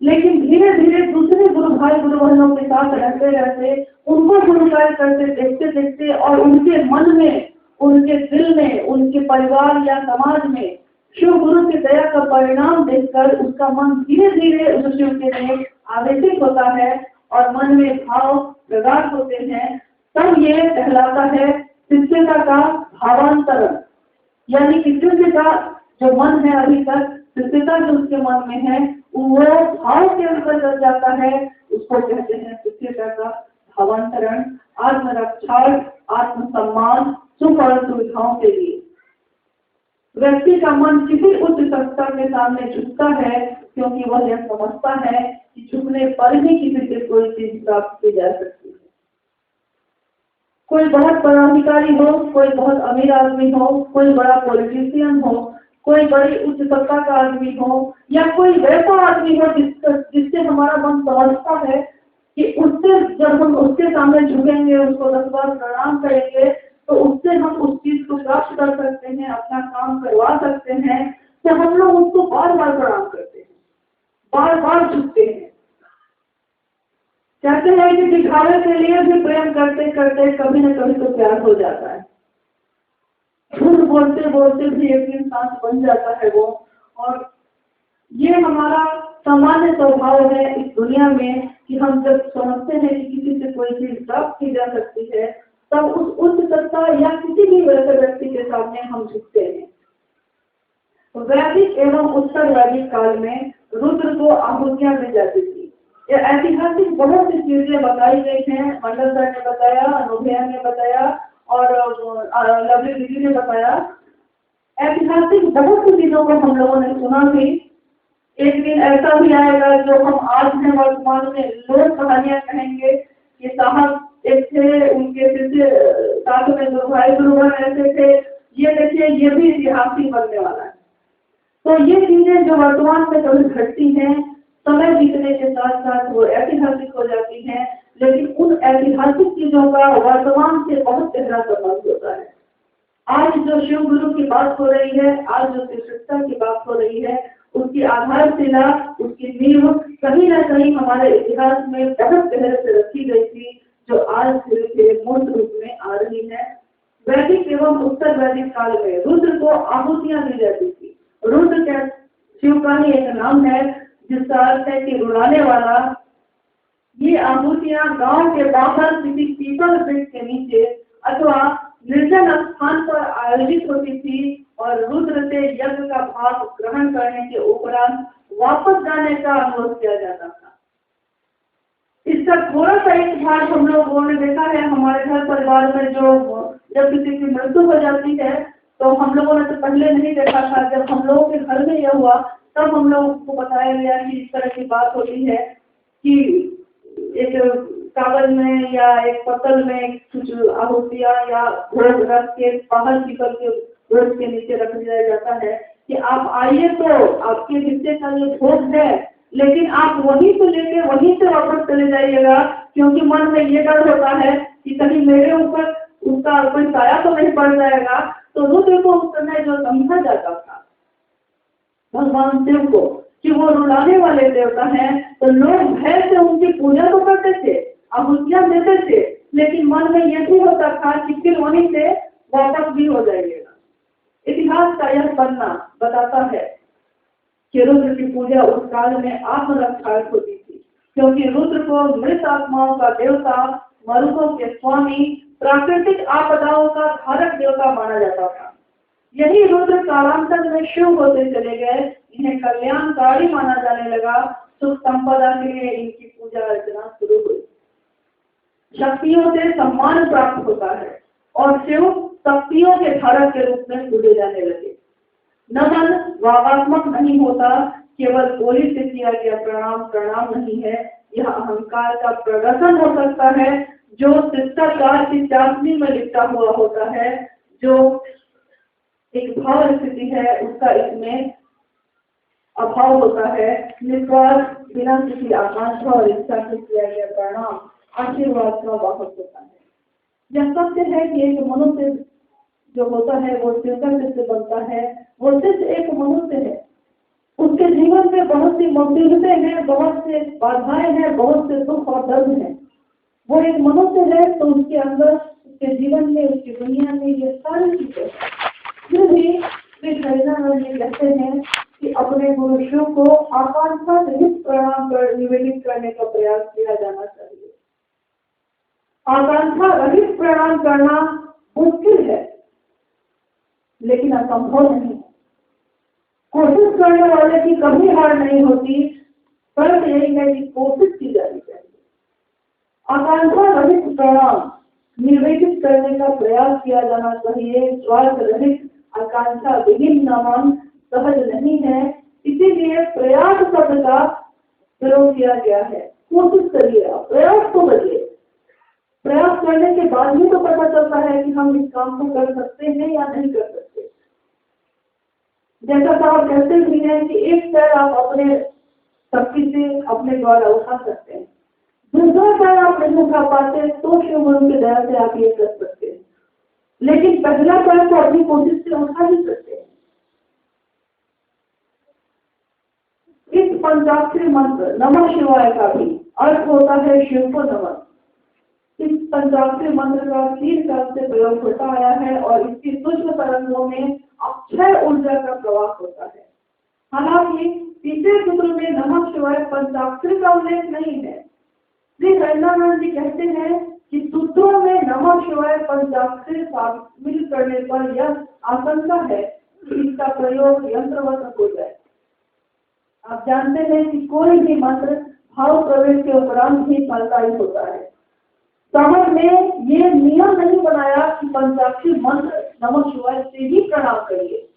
लेकिन धीरे धीरे दूसरे गुरु भाई गुरु बहनों के साथ रहते रहते, उनको गुरु कार्य करते देखते देखते, और उनके मन में, उनके दिल में, उनके परिवार या समाज में शिव गुरु की दया का परिणाम देखकर उसका मन धीरे धीरे उस शिव के लिए आवेशित होता है और मन में भाव प्रगाढ़ होते हैं। तब ये कहलाता है शिष्यता का भावांतरण। यानी शिष्य का जो मन है अभी तक, शिष्यता जो उसके मन में है, वो भाव के अंदर चल जाता है, उसको कहते हैं शिष्यता का भावांतरण। आत्मरक्षा, आत्मसम्मान, सुख और सुविधाओं के लिए व्यक्ति का मन किसी उच्च सत्ता के सामने झुकता है, क्योंकि वह यह समझता है कि झुकने पर ही किसी से कोई चीज प्राप्त की जा सकती है। कोई बहुत बड़ा अधिकारी हो, कोई बहुत अमीर आदमी हो, कोई बड़ा पॉलिटिशियन हो, कोई बड़ी उच्च सत्ता का आदमी हो, या कोई वैसा आदमी हो जिससे हमारा मन समझता है कि उससे जब हम उसके सामने झुकेंगे, उसको 10 बार प्रणाम करेंगे, तो उससे हम उस चीज को प्राप्त कर सकते हैं, अपना काम करवा सकते हैं। तो हम लोग उसको बार बार प्रणाम करते हैं, बार बार झुकते हैं। कहते हैं कि दिखावे के लिए भी प्रेम करते करते कभी न कभी तो प्यार हो जाता है। झूठ बोलते बोलते भी एक दिन सांस बन जाता है वो। और ये हमारा सामान्य स्वभाव है इस दुनिया में कि हम जब समझते हैं कि किसी से कोई चीज प्राप्त की जा सकती है, तब उस उच्च सत्ता या किसी भी वैसे व्यक्ति के सामने हम झुकते हैं। वैदिक एवं उत्तर वैदिक काल में रुद्र को आहुतियां दी जाती थी। ये ऐतिहासिक बहुत सी चीजें बताई गई हैं। मंडल सर ने बताया, अनुभया ने बताया और लवली दीदी ने बताया। ऐतिहासिक बहुत सी चीजों को हम लोगों ने सुना भी। एक दिन ऐसा भी आएगा जो हम आज में वर्तमान में लोग कहानियां कहेंगे कि साहब एक थे, उनके शिष्य साथ में गुरुभाई गुरुबन ऐसे थे। ये देखिए, ये भी इतिहास ही बनने वाला है। तो ये चीजें जो वर्तमान में कभी घटती हैं, समय बीतने के साथ साथ वो ऐतिहासिक हो जाती हैं, लेकिन उन ऐतिहासिक चीजों का वर्तमान से बहुत गहरा संबंध होता है। आज जो शिव गुरु की बात हो रही है, आज जो शिष्यता की बात हो रही है, उसकी आधारशिला, उसकी नींव कहीं न कहीं हमारे इतिहास में बहुत गहरे से रखी गई थी, जो आज धीरे धीरे मूल रूप में आ रही है। वैदिक एवं उत्तर वैदिक काल में रुद्र को आहुतियां दी जाती थी। रुद्र क्या शिव का ही एक नाम है, जिसका अर्थ है कि रुलाने वाला। ये आहुतियां गांव के बाहर किसी पीपल वृक्ष के नीचे अथवा निर्जन स्थान पर आयोजित होती थी और रुद्र से यज्ञ का भाग ग्रहण करने के उपरांत वापस जाने का अनुरोध किया जाता था। इसका थोड़ा सा एक भाग हम लोगों ने देखा है हमारे घर परिवार में, जो जब किसी की मृत्यु हो जाती है तो हम लोगों ने तो पहले नहीं देखा था। जब हम लोगों के घर में यह हुआ तब हम लोगों को बताया गया कि इस तरह की बात होती है कि एक कागज में या एक पत्तल में कुछ आहुतियां या भोग रख के बाहर निकल के भोग के नीचे रख दिया जाता है कि आप आइए तो आपके हिस्से का ये भोज है, लेकिन आप वहीं से लेके वहीं से वापस चले जाइएगा, क्योंकि मन में ये डर होता है कि कहीं मेरे ऊपर उसका कोई साया तो नहीं पड़ जाएगा। तो रुद्र को उस समय जो समझा जाता था भगवान शिव को कि वो रुलाने वाले देवता हैं, तो लोग भय से उनकी पूजा तो करते थे, आहुतियां देते थे, लेकिन मन में ये भी होता था कि फिर वहीं से वापस भी हो जाइएगा। इतिहास का यह पन्ना बताता है कि रुद्र की पूजा उस काल में आत्मरक्षार्थ होती थी, क्योंकि रुद्र को मृत आत्माओं का देवता, मरुतों के स्वामी, प्राकृतिक आपदाओं का धारक देवता माना जाता था। यही रुद्र कालांतर में शिव होते चले गए, इन्हें कल्याणकारी माना जाने लगा। सुख संपदा के लिए इनकी पूजा अर्चना शुरू हुई। शक्तियों से सम्मान प्राप्त होता है और शिव शक्तियों के धारक के रूप में पूजे जाने लगे। नमन भावात्मक नहीं होता, केवल बोली से किया गया प्रणाम प्रणाम नहीं है, यह अहंकार का प्रदर्शन हो सकता है, जो शिष्टाचार की चाशनी में लिपटा हुआ होता है, जो एक भाव स्थिति है उसका इसमें अभाव होता है। निस्वार्थ बिना किसी आकांक्षा और इच्छा से किया गया प्रणाम आशीर्वाद का वाहक होता है। यह सत्य है कि एक मनुष्य जो होता है वो शिवका से बनता है, वो सिर्फ एक मनुष्य है, उसके जीवन में बहुत सी मुसीबतें हैं, बहुत से बाधाएं हैं, बहुत से दुख और दर्द हैं। वो एक मनुष्य है तो उसके अंदर, उसके जीवन में, उसकी दुनिया में ये सारी चीजें फिर भी वे कहते हैं कि अपने गुरु शिव को आकांक्षा रहित प्रणाम कर निवेदित करने का प्रयास किया जाना चाहिए। आकांक्षा रहित प्रणाम करना मुश्किल है लेकिन असंभव नहीं है। कोशिश करने वाले की कभी हार नहीं होती, फर्क यही है कि कोशिश की जानी चाहिए। आकांक्षा रहित प्रणाम निवेदित करने का प्रयास किया जाना चाहिए। स्वार्थ रहित आकांक्षा विहीन नमन सहज नहीं है, इसीलिए प्रयास शब्द का प्रयोग किया गया है। कोशिश करिए, प्रयास को करिए। प्रयास करने के बाद ही तो पता चलता है कि हम इस काम को कर सकते हैं या नहीं कर सकते। जैसा साहब कहते भी हैं कि एक पैर आप अपने शक्ति से अपने द्वारा उठा सकते हैं, दूसरा पैर आप नहीं उठा पाते तो शिव गुरु की दया से आप ये कर सकते हैं, लेकिन पहला पैर तो अपनी कोशिश से उठा ही सकते हैं। इस पंचाक्षरी मंत्र नमः शिवाय का भी अर्थ होता है शिव को नमन। इस पंचाक्षरी मंत्र का 3 काल से प्रयोग होता आया है और इसकी सूक्ष्म तरंगों में अक्षय ऊर्जा का प्रवाह होता है। हालांकि तीसरे सूत्र में नमः शिवाय पंचाक्षरी का उल्लेख नहीं है। श्री हरिनारायण जी कहते हैं कि सूत्रों में नमः शिवाय पंचाक्षरी शामिल करने पर यह आशंका है कि इसका प्रयोग यंत्रवत हो जाए। आप जानते हैं कि कोई भी मंत्र भाव प्रवेश के उपरांत ही फलदायी होता है। साहब ने ये नियम नहीं बनाया कि पंचाक्षरी मंत्र नमः शिवाय से ही प्रणाम करिए।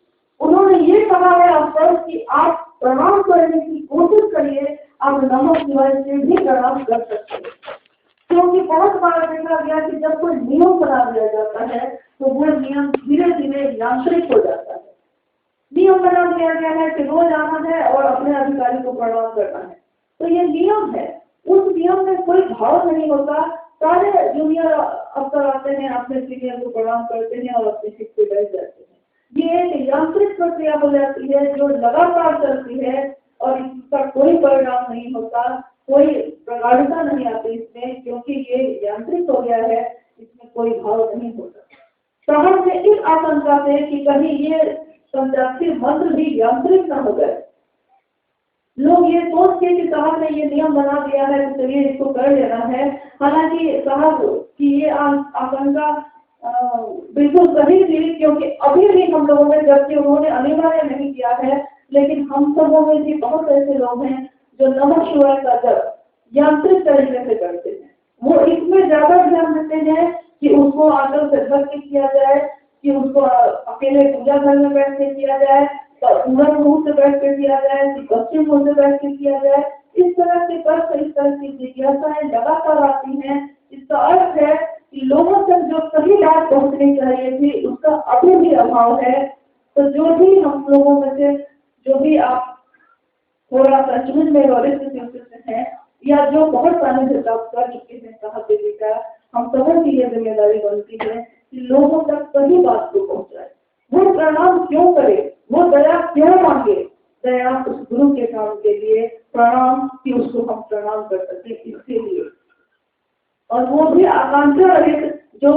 उन्होंने ये कहा है अफसर कि आप प्रणाम करने की कोशिश करिए, आप नमः शिवाय से भी प्रणाम कर सकते हैं। क्योंकि बहुत बार देखा गया कि जब कोई नियम बना दिया जाता है तो वो नियम धीरे धीरे यांत्रिक हो जाता है। नियम बना दिया गया है कि रोज आना है और अपने अधिकारी को प्रणाम करना है, तो ये नियम है। उस नियम में कोई भाव नहीं होता। सारे जूनियर अफसर आते हैं, अपने सीनियर को प्रणाम करते हैं और अपने सीट पे बैठ जाते हैं। ये एक यांत्रिक प्रक्रिया हो जाती है जो लगातार चलती है और इसका कोई परिणाम नहीं होता, कोई प्रगाढ़ता नहीं आती इसमें, क्योंकि ये यांत्रिक हो गया है, इसमें कोई भाव नहीं होता। साहब ने इस आशंका से कि कहीं ये पंचाक्षरी मंत्र भी यांत्रिक न हो गए, लोग ये सोच के कि साहब ने ये नियम बना दिया है तो चलिए इसको कर लेना है। हालांकि साहब की ये आशंका बिल्कुल सही थी, क्योंकि अभी भी हम लोगों में, जबकि उन्होंने अनिवार्य नहीं किया है, लेकिन हम सबों में भी बहुत ऐसे लोग हैं जो नमः शिवाय का जप यांत्रिक तरीके से करते हैं। वो इसमें ज्यादा ध्यान देते हैं कि उसको आदर से भक्ति किया जाए, कि उसको अकेले पूजा घर में बैठ के किया जाए, पूर्ण मुंह से बैठ के किया जाए, कि पश्चिम मुंह से बैठ के किया जाए। इस तरह के तर्क, इस तरह की जिज्ञासाएं लगातार आती हैं। इसका अर्थ है कि लोगों तक जो सही बात पहुंचनी चाहिए थी उसका अभी भी अभाव है। तो जो भी हम लोगों में से जो भी आप थोड़ा संचलन में है या जो बहुत सारे प्राप्त कर चुके हैं कहा देवी का, हम सबों की यह जिम्मेदारी बनती है कि लोगों तक सही बात को पहुंचाए। वो प्रणाम क्यों करे, वो दया क्यों मांगे, दया उस गुरु के काम के लिए, प्रणाम कि उसको हम प्रणाम कर सके इसके लिए, और वो भी आकांक्षा रहित, जो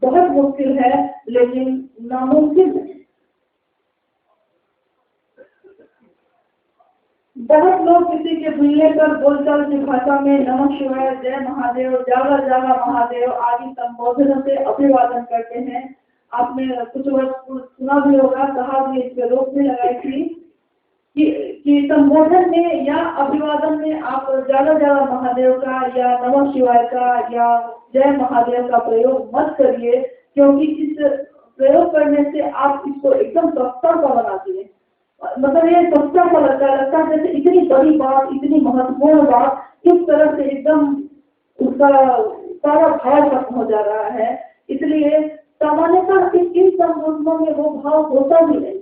बहुत मुश्किल है लेकिन नामुमकिन है। बहुत लोग किसी के मिलने पर बोलचाल की भाषा में नमः शिवाय, जय महादेव, जागा जागा महादेव आदि संबोधनों से अभिवादन करते हैं। आपने कुछ वर्ष सुना भी होगा, कहा भी, इस पे रोक भी लगाई थी कि संबोधन में या अभिवादन में आप जागा जागा महादेव का या नमः शिवाय का या जय महादेव का प्रयोग मत करिए, क्योंकि इस प्रयोग करने से आप इसको एकदम सस्ता सा बनाती है। मतलब ये सस्ता सा लगता है जैसे इतनी बड़ी बात, इतनी महत्वपूर्ण बात किस तरह से एकदम उसका सारा भाव खत्म हो जा रहा है। इसलिए सामान्यतः इन संबोधनों में वो भाव होता भी नहीं।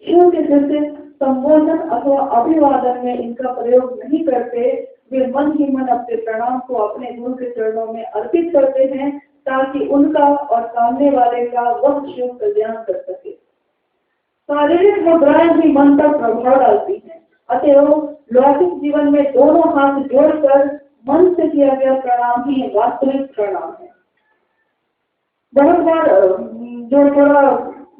शिव के जैसे संबोधन अथवा अभिवादन में इनका प्रयोग नहीं करते, वे मन ही मन अपने प्रणाम को अपने गुरु के चरणों में अर्पित करते हैं ताकि उनका और सामने वाले का वह शिव कल्याण कर सके। शारीरिक मुद्राएं भी मन पर प्रभाव डालती हैं, अतएव लौकिक जीवन में दोनों हाथ जोड़कर मन से किया गया प्रणाम ही वास्तविक प्रणाम है। बहुत बार जो थोड़ा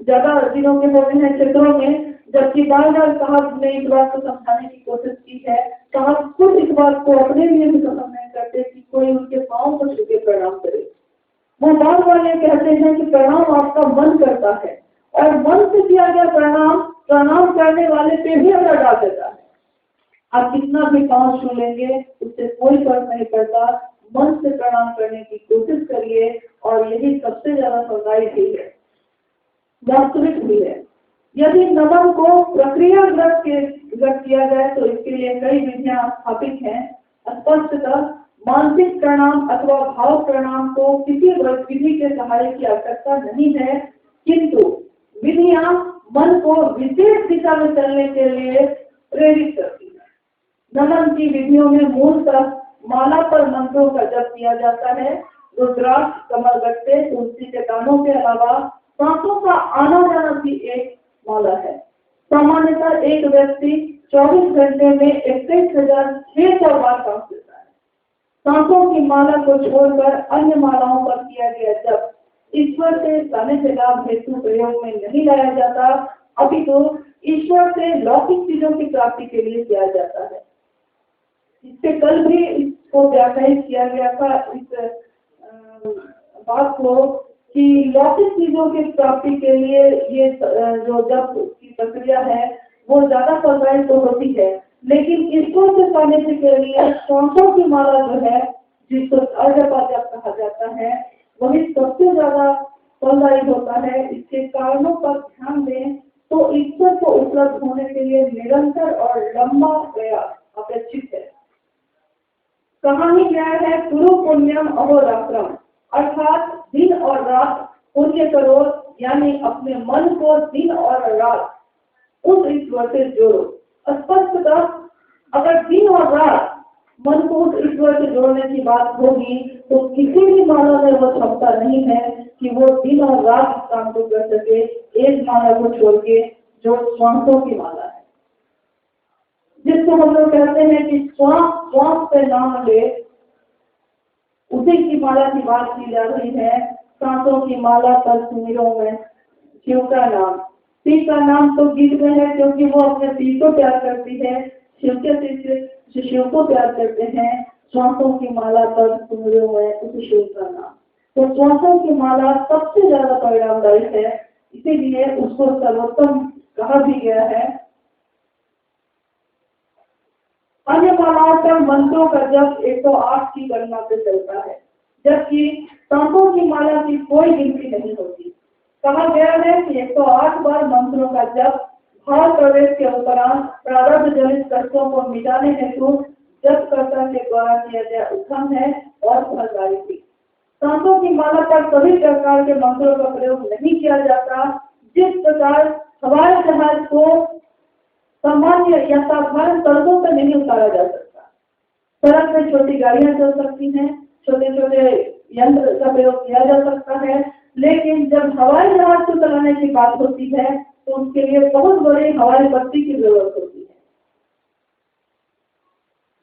ज्यादा दिनों के होते हैं क्षेत्रों में, जबकि बार बार साहब ने इस बात को समझाने की कोशिश की है, साहब खुद इस बात को अपने लिए भी पसंद नहीं करते कि कोई उनके पाँव को छू के प्रणाम करे। वो बार बार ये कहते हैं कि प्रणाम आपका मन करता है, और मन से किया गया प्रणाम करने वाले पे भी असर डाल देता है। आप कितना भी पाँव छू लेंगे उससे कोई फर्क नहीं पड़ता। मन से प्रणाम करने की कोशिश करिए, और यही सबसे ज्यादा फलदायी भी है, वास्तविक भी है। यदि नमन को प्रक्रियागत किया जाए तो इसके लिए कई विधियां स्थापित हैं। स्पष्टतः मानसिक प्रणाम अथवा भाव प्रणाम को किसी विधि के सहारे की आवश्यकता नहीं है, किंतु विधियां मन को विशेष दिशा में चलने के लिए प्रेरित करती है। नमन की विधियों में मूलतः माला पर मंत्रों का जप किया जाता है। रुद्राक्ष, कमलगट्टे, तुलसी के दानों के अलावा सांसों का आना जाना भी एक माला है। सामान्यतः एक व्यक्ति 24 घंटे में 21,600 बार सांस लेता है। सांसों की माला को छोड़कर अन्य मालाओं पर किया गया जप ईश्वर से सानिध्य लाभ हेतु प्रयोग में नहीं लाया जाता, अभी तो ईश्वर से लौकिक चीजों की प्राप्ति के लिए किया जाता है। इससे कल भी इसको व्याख्यायित किया गया था, इस बात को, कि लौकिक चीजों की प्राप्ति के लिए ये जो जप की प्रक्रिया है वो ज्यादा फलदायी तो होती है, लेकिन ईश्वर से सानिध्य के लिए सांसों की माला जो है, जिसको अर्घ्यपाद कहा जाता है, वही सबसे ज्यादा फलदायी होता है। इसके कारणों पर ध्यान दें तो ईश्वर को उपलब्ध होने के लिए निरंतर और लंबा प्रयास अपेक्षित है। कहानी क्या है, कुरु पुण्यम अहोरात्रम, अर्थात दिन और रात पुण्य करो, यानी अपने मन को दिन और रात उस ईश्वर से जोड़ो। स्पष्टतः अगर दिन और रात मन को उस ईश्वर से जोड़ने की बात होगी तो किसी भी माला में वो क्षमता नहीं है कि वो दिन और रात इस काम को कर सके, एक माला को छोड़ के जो श्वासों की माला है, जिसको हम लोग कहते हैं कि श्वास पे नाम ले, उसी की माला की बात की जा रही है। सांसों की माला पर सुमिरों में शिव का नाम, पी का नाम तो गीत में है क्योंकि वो अपने पी को प्यार करती है, शिव के पी से शिव को प्यार करते हैं। श्वासों की माला पर सुमिरों में उस शिव का नाम, तो श्वासों की माला सबसे ज्यादा परिणामदायी है, इसीलिए उसको सर्वोत्तम कहा भी गया है। अन्य मालाओं पर मंत्रों का जप 108 की गणना से चलता है, जबकि सांसों की माला की कोई गिनती नहीं होती। कहा गया है कि 108 बार मंत्रों का जप भाव प्रवेश के उपरांत प्रारब्ध जनित कष्टों को मिटाने हेतु जपकर्ता के द्वारा किया गया उत्तम है और फलदायी भी। सांसों की माला पर सभी प्रकार के मंत्रों का प्रयोग नहीं किया जाता। जिस प्रकार हवाई जहाज को सामान्य या साधारण सड़कों पर नहीं उतारा जा सकता, सड़क में छोटी गाड़ियां चल सकती हैं, छोटे छोटे यंत्र का प्रयोग किया जा सकता है, लेकिन जब हवाई जहाज को चलाने की बात होती है तो उसके लिए बहुत बड़ी हवाई बत्ती की जरूरत होती है।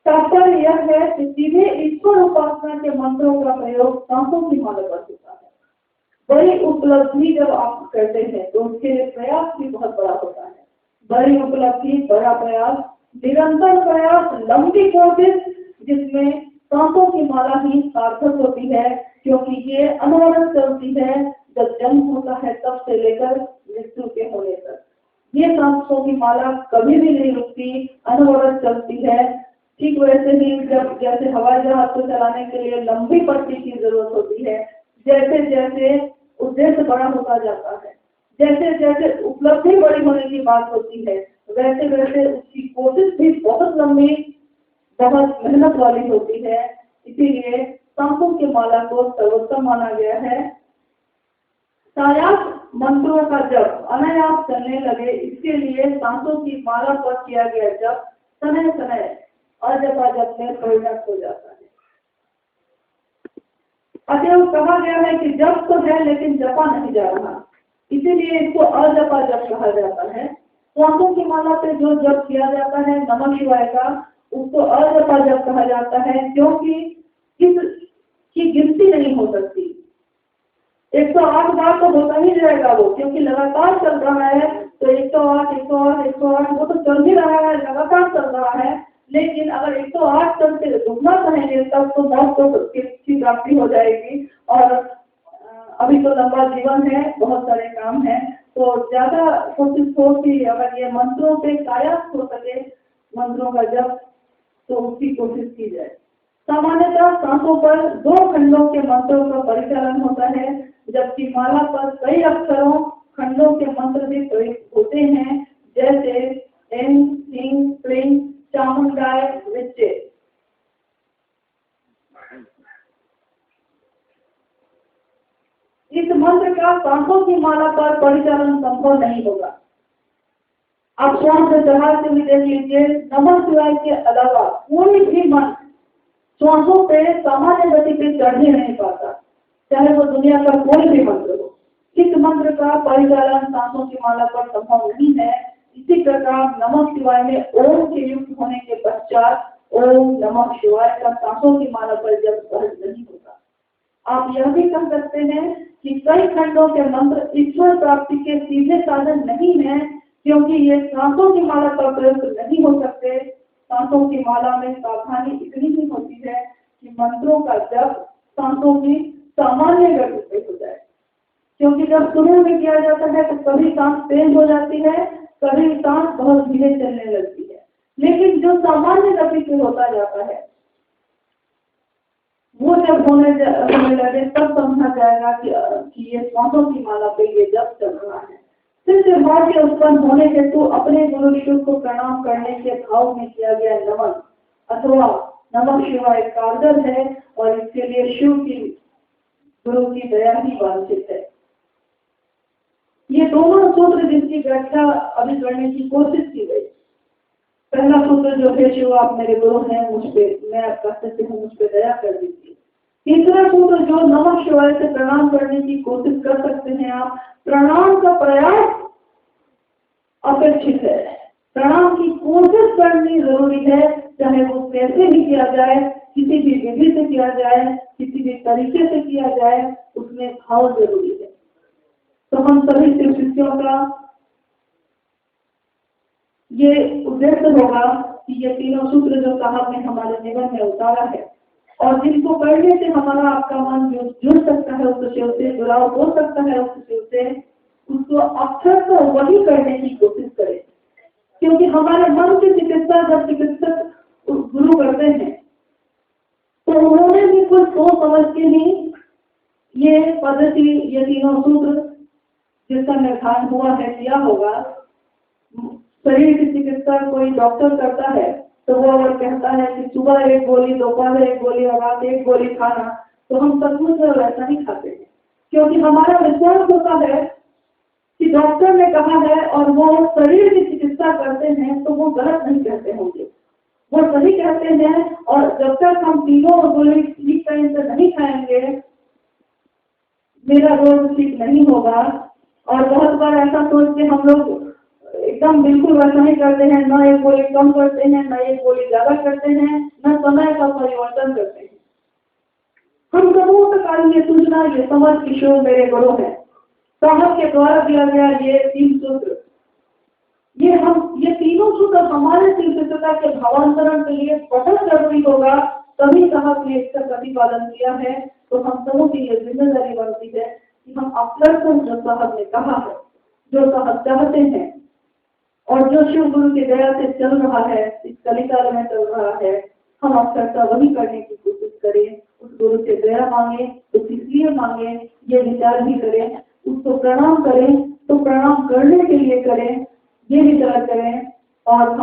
तात्पर्य यह है कि सीधे ईश्वर उपासना के मंत्रों का प्रयोग सांसों की माला पर होता है। बड़ी उपलब्धि जब आप करते हैं तो उसके लिए प्रयास भी बहुत बड़ा होता है। बड़ी उपलब्धि, बड़ा प्रयास, निरंतर प्रयास, लंबी कोशिश, जिसमें सांसों की माला ही सार्थक होती है, क्योंकि ये अनवरत चलती है। जब जन्म होता है तब से लेकर मृत्यु के होने तक ये सांसों की माला कभी भी नहीं रुकती, अनवरत चलती है। ठीक वैसे ही जब जैसे हवाई जहाज को चलाने के लिए लंबी पट्टी की जरूरत होती है, जैसे जैसे उद्देश्य बड़ा होता जाता है, जैसे जैसे उपलब्धि बड़ी होने की बात होती है, वैसे वैसे उसकी कोशिश भी बहुत लंबी, बहुत मेहनत वाली होती है। इसीलिए सांसों की माला को सर्वोत्तम माना गया है। सायास मंत्रों का जप अनायास चलने लगे, इसके लिए सांसों की माला पर किया गया जप समय समय अजपा जप में परिणत हो जाता है। अतएव कहा गया है कि जप तो है लेकिन जपा नहीं जा रहा, इसीलिए इसको अजपा जप कहा जाता है। सांसों की माला पे जो जप किया जाता है नमः शिवाय का, उसको अजपा जप कहा जाता है, क्योंकि इसकी गिनती नहीं हो सकती। 108 बार तो होता ही जाएगा वो, क्योंकि लगातार चल रहा है। तो 108 108 108 वो तो चल ही रहा है, लगातार चल रहा है। लेकिन अगर 108 तक से रुकना चाहेंगे तब तो मौत की प्राप्ति हो जाएगी। और अभी तो लंबा जीवन है, बहुत सारे काम है, तो ज्यादा कोशिश हो कि अगर ये मंत्रों पे कायस्थ हो सके, मंत्रों का जप, तो उसकी कोशिश की जाए। सामान्यतः सांसों पर 2 खंडों के मंत्रों का परिचालन होता है, जबकि माला पर कई अक्षरों खंडों के मंत्र भी प्रयुक्त होते हैं, जैसे एं, सिंह, प्रिंग, चामुंडाय, विच्चे। इस मंत्र का सांसों की माला पर परिचालन संभव नहीं होगा। आप श्वास से चढ़ा के भी देख लीजिए, नमः शिवाय के अलावा कोई भी मंत्र श्वासों पे सामान्य गति पे चढ़ ही नहीं पाता, चाहे वो दुनिया का कोई भी मंत्र हो। इस मंत्र का परिचालन सांसों की माला पर संभव नहीं है। इसी प्रकार नमः शिवाय में ओम के युक्त होने के पश्चात ओम नमः शिवाय का सांसों की माला पर जब सहज नहीं होता। आप यह भी कह सकते हैं कि कई खंडों के मंत्र ईश्वर प्राप्ति के सीधे साधन नहीं है, क्योंकि ये सांसों की माला पर प्रयुक्त नहीं हो सकते। सांसों की माला में सावधानी इतनी ही होती है कि मंत्रों का जप सांसों की सामान्य गति से हो जाए, क्योंकि जब शुरू में किया जाता है तो कभी सांस तेज हो जाती है, कभी सांस बहुत धीरे चलने लगती है, लेकिन जो सामान्य गति से होता जाता है वो जब होने लगे तब समझा जाएगा कि ये सांसों की माला पे ये जप चल रहा है। फिर से भाग्य उत्पन्न होने हेतु अपने गुरु शिव को प्रणाम करने के भाव में किया गया नमन अथवा नमः शिवाय कारगर है, और इसके लिए शिव की गुरु की दया ही वांछित है। ये दोनों सूत्र जिसकी व्याख्या अभी करने की कोशिश की गई। पहला सूत्र जो है, शिव आप मेरे गुरु हैं, मुझ पे मैं आपका सत्य हूँ, मुझ पे दया कर दीजिए। तीसरा सूत्र जो नमः शिवाय से प्रणाम करने की कोशिश कर सकते हैं आप, प्रणाम का प्रयास अपेक्षित है, प्रणाम की कोशिश करनी जरूरी है, चाहे वो कैसे भी किया जाए, किसी भी विधि से किया जाए, किसी भी तरीके से किया जाए, उसमें भाव जरूरी है। तो हम सभी शिव शिष्यों का ये उद्देश्य होगा कि ये तीनों सूत्र जो साहब ने हमारे जीवन में उतारा है, और जिनको पढ़ने से हमारा आपका मन जुड़ सकता है उस शिव से, जुड़ाव हो सकता है उस शिव से, उसको अक्षर तो वही करने की कोशिश करें। क्योंकि हमारे मन की चिकित्सा जब चिकित्सक गुरु करते हैं तो उन्होंने भी कुछ सोच समझ के ही ये पद्धति, ये तीनों सूत्र जिसका निर्धारण हुआ है किया होगा। शरीर की चिकित्सा कोई डॉक्टर करता है तो वो अगर कहता है कि सुबह 1 गोली, दोपहर 1 गोली और रात 1 गोली खाना, तो हम सचमुच वैसा ही खाते हैं, क्योंकि हमारा विश्वास होता है कि डॉक्टर ने कहा है और वो शरीर की चिकित्सा करते हैं तो वो गलत नहीं कहते होंगे, वो सही कहते हैं। और जब तक हम तीनों गोली ठीक टाइम से नहीं खाएंगे मेरा रोग ठीक नहीं होगा। और बहुत बार ऐसा सोच के हम लोग एकदम बिल्कुल वैसा ही करते हैं, न एक गोली कम करते हैं, न एक गोली ज्यादा करते हैं, न समय का परिवर्तन करते हैं। हम समूह तक आइए सूचना ये समझ किशोर मेरे गुरु है, साहब के द्वारा दिया गया ये 3 सूत्र, ये तीनों सूत्र हमारे तीर्थता के भावांतरण के लिए बहुत जरूरी होगा, तभी साहब ने इसका प्रतिपादन किया है। तो हम सबों की ये जिम्मेदारी बनती है कि हम अक्षरशः जो साहब ने कहा है, जो साहब चाहते हैं और जो शिव गुरु की दया से चल रहा है, इस कलिकाल में चल रहा है, हम अक्षरशः वही करने की कोशिश करें, उस गुरु से दया मांगे तो इसलिए मांगे, ये विचार भी करें, उसको प्रणाम करें तो प्रणाम करने के लिए करें, ये विचार करें। और